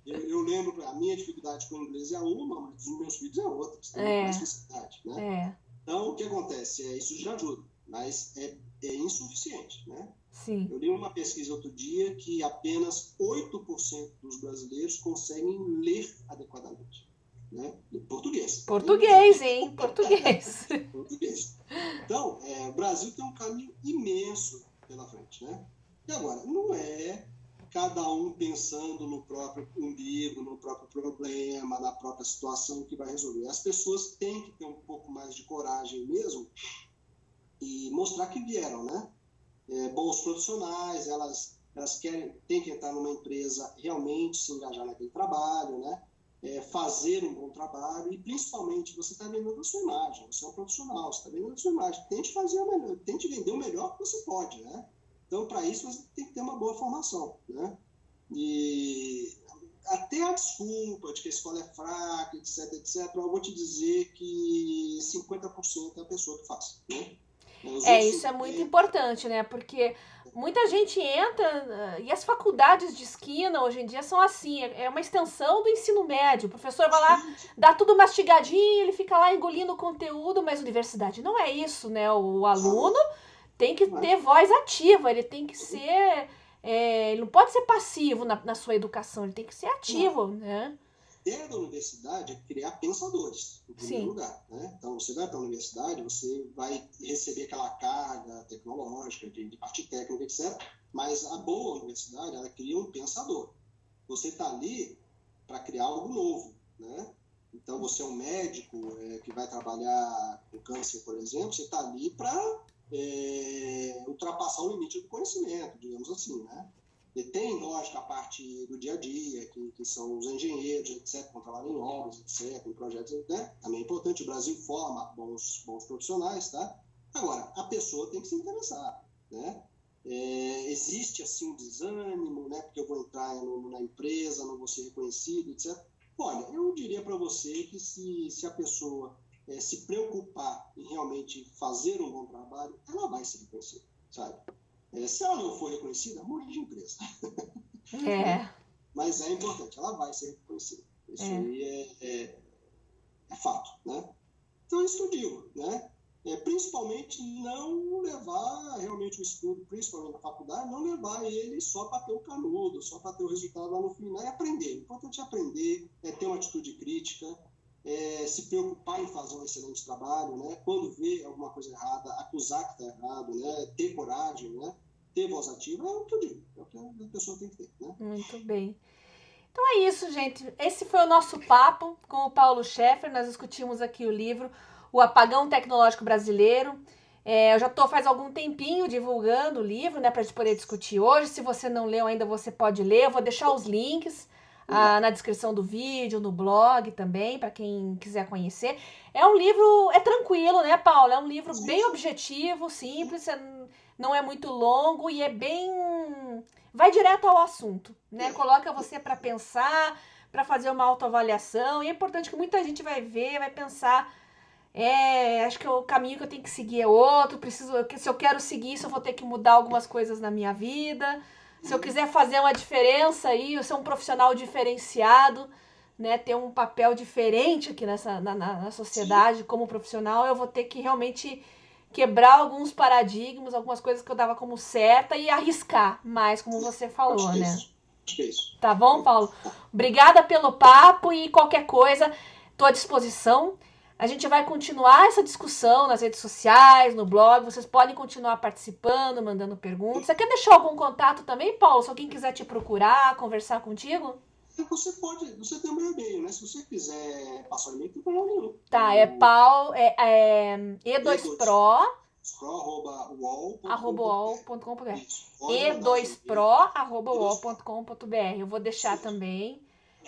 Eu lembro, a minha dificuldade com o inglês é uma, mas os meus filhos é outra. Tem mais facilidade, né? Então, o que acontece? Isso já ajuda, mas é insuficiente, né? Sim. Eu li uma pesquisa outro dia que apenas 8% dos brasileiros conseguem ler adequadamente. Né? Português. Português, hein? Português. Português. Então, o Brasil tem um caminho imenso pela frente, né? E agora, não é cada um pensando no próprio umbigo, no próprio problema, na própria situação que vai resolver. As pessoas têm que ter um pouco mais de coragem mesmo e mostrar que vieram, né? Bons profissionais, elas têm que entrar numa empresa, realmente se engajar naquele trabalho, né? Fazer um bom trabalho e, principalmente, você está vendendo a sua imagem. Você é um profissional, você está vendendo a sua imagem. Tente fazer o melhor, tente vender o melhor que você pode, né? Então, para isso, você tem que ter uma boa formação, né? E até a desculpa de que a escola é fraca, etc., eu vou te dizer que 50% é a pessoa que faz, né? Isso é muito importante, né? Porque muita gente entra, e as faculdades de esquina hoje em dia são assim, é uma extensão do ensino médio. O professor vai lá, dá tudo mastigadinho, ele fica lá engolindo o conteúdo, mas universidade não é isso, né? O aluno tem que ter voz ativa, ele tem que ser... ele não pode ser passivo na sua educação, ele tem que ser ativo, né? A ideia da universidade é criar pensadores, em primeiro lugar, né? Então, você vai para a universidade, você vai receber aquela carga tecnológica, de parte técnica, etc. Mas a boa universidade, ela cria um pensador. Você está ali para criar algo novo, né? Então, você é um médico que vai trabalhar com câncer, por exemplo, você está ali para ultrapassar o limite do conhecimento, digamos assim, né? E tem, lógico, a parte do dia a dia, que são os engenheiros, etc., que vão trabalhar em obras, etc., em projetos, né? Também é importante, o Brasil forma bons profissionais, tá? Agora, a pessoa tem que se interessar, né? Existe, assim, um desânimo, né? Porque eu vou entrar na empresa, não vou ser reconhecido, etc. Olha, eu diria para você que se a pessoa se preocupar em realmente fazer um bom trabalho, ela vai ser reconhecida, sabe? Se ela não for reconhecida, mude de empresa. Mas é importante, ela vai ser reconhecida. Isso aí é fato, né? Então, é isso que eu digo, né? Principalmente não levar realmente o estudo, principalmente na faculdade, não levar ele só para ter o canudo, só para ter o resultado lá no final, é aprender. O importante é aprender, ter uma atitude crítica, se preocupar em fazer um excelente trabalho, né? Quando vê alguma coisa errada, acusar que está errado, né? Ter coragem, né? Ter voz ativa, é o que eu digo, é o que a pessoa tem que ter, né? Muito bem. Então é isso, gente. Esse foi o nosso papo com o Paulo Schaeffer. Nós discutimos aqui o livro O Apagão Tecnológico Brasileiro. Eu já estou faz algum tempinho divulgando o livro, né, para a gente poder discutir hoje. Se você não leu ainda, você pode ler. Eu vou deixar os links na descrição do vídeo, no blog também, para quem quiser conhecer. É um livro, tranquilo, né, Paulo? É um livro bem objetivo, simples, não é muito longo e é bem... vai direto ao assunto, né? Coloca você para pensar, para fazer uma autoavaliação. E é importante que muita gente vai ver, vai pensar... acho que o caminho que eu tenho que seguir é outro, se eu quero seguir isso, eu vou ter que mudar algumas coisas na minha vida. Se eu quiser fazer uma diferença aí, eu ser um profissional diferenciado, né, ter um papel diferente aqui na sociedade como profissional, eu vou ter que realmente quebrar alguns paradigmas, algumas coisas que eu dava como certa e arriscar mais, como você falou, né? Acho que é isso. Tá bom, Paulo? Obrigada pelo papo e qualquer coisa, estou à disposição. A gente vai continuar essa discussão nas redes sociais, no blog. Vocês podem continuar participando, mandando perguntas. Você quer deixar algum contato também, Paulo? Se alguém quiser te procurar, conversar contigo? Você tem o meu e-mail, né? Se você quiser passar o e-mail, não tem problema nenhum. Tá, é Paulo, E2Pro, @uol.com.br. E2Pro@uol.com.br. Eu vou deixar também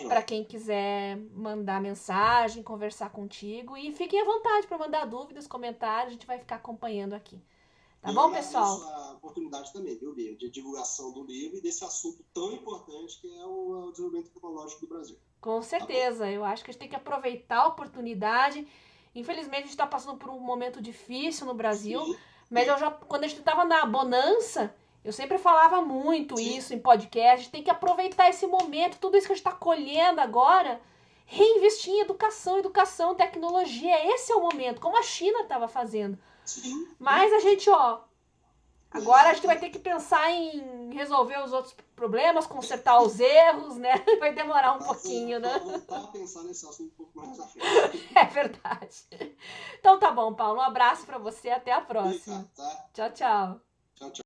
para quem quiser mandar mensagem, conversar contigo. E fiquem à vontade para mandar dúvidas, comentários. A gente vai ficar acompanhando aqui. Tá bom, pessoal? A oportunidade também, viu, Bia, de divulgação do livro e desse assunto tão importante que é o desenvolvimento tecnológico do Brasil. Com certeza. Eu acho que a gente tem que aproveitar a oportunidade. Infelizmente, a gente está passando por um momento difícil no Brasil. Sim. Mas quando a gente estava na bonança, eu sempre falava muito isso em podcast. A gente tem que aproveitar esse momento, tudo isso que a gente está colhendo agora, reinvestir em educação, tecnologia. Esse é o momento, como a China estava fazendo. Sim. Mas a gente, agora a gente vai ter que pensar em resolver os outros problemas, consertar os erros, né? Vai demorar um pouquinho, né? Voltar a pensar nesse assunto um pouco mais à frente. É verdade. Então tá bom, Paulo. Um abraço pra você. Até a próxima. Tá. Tchau, tchau.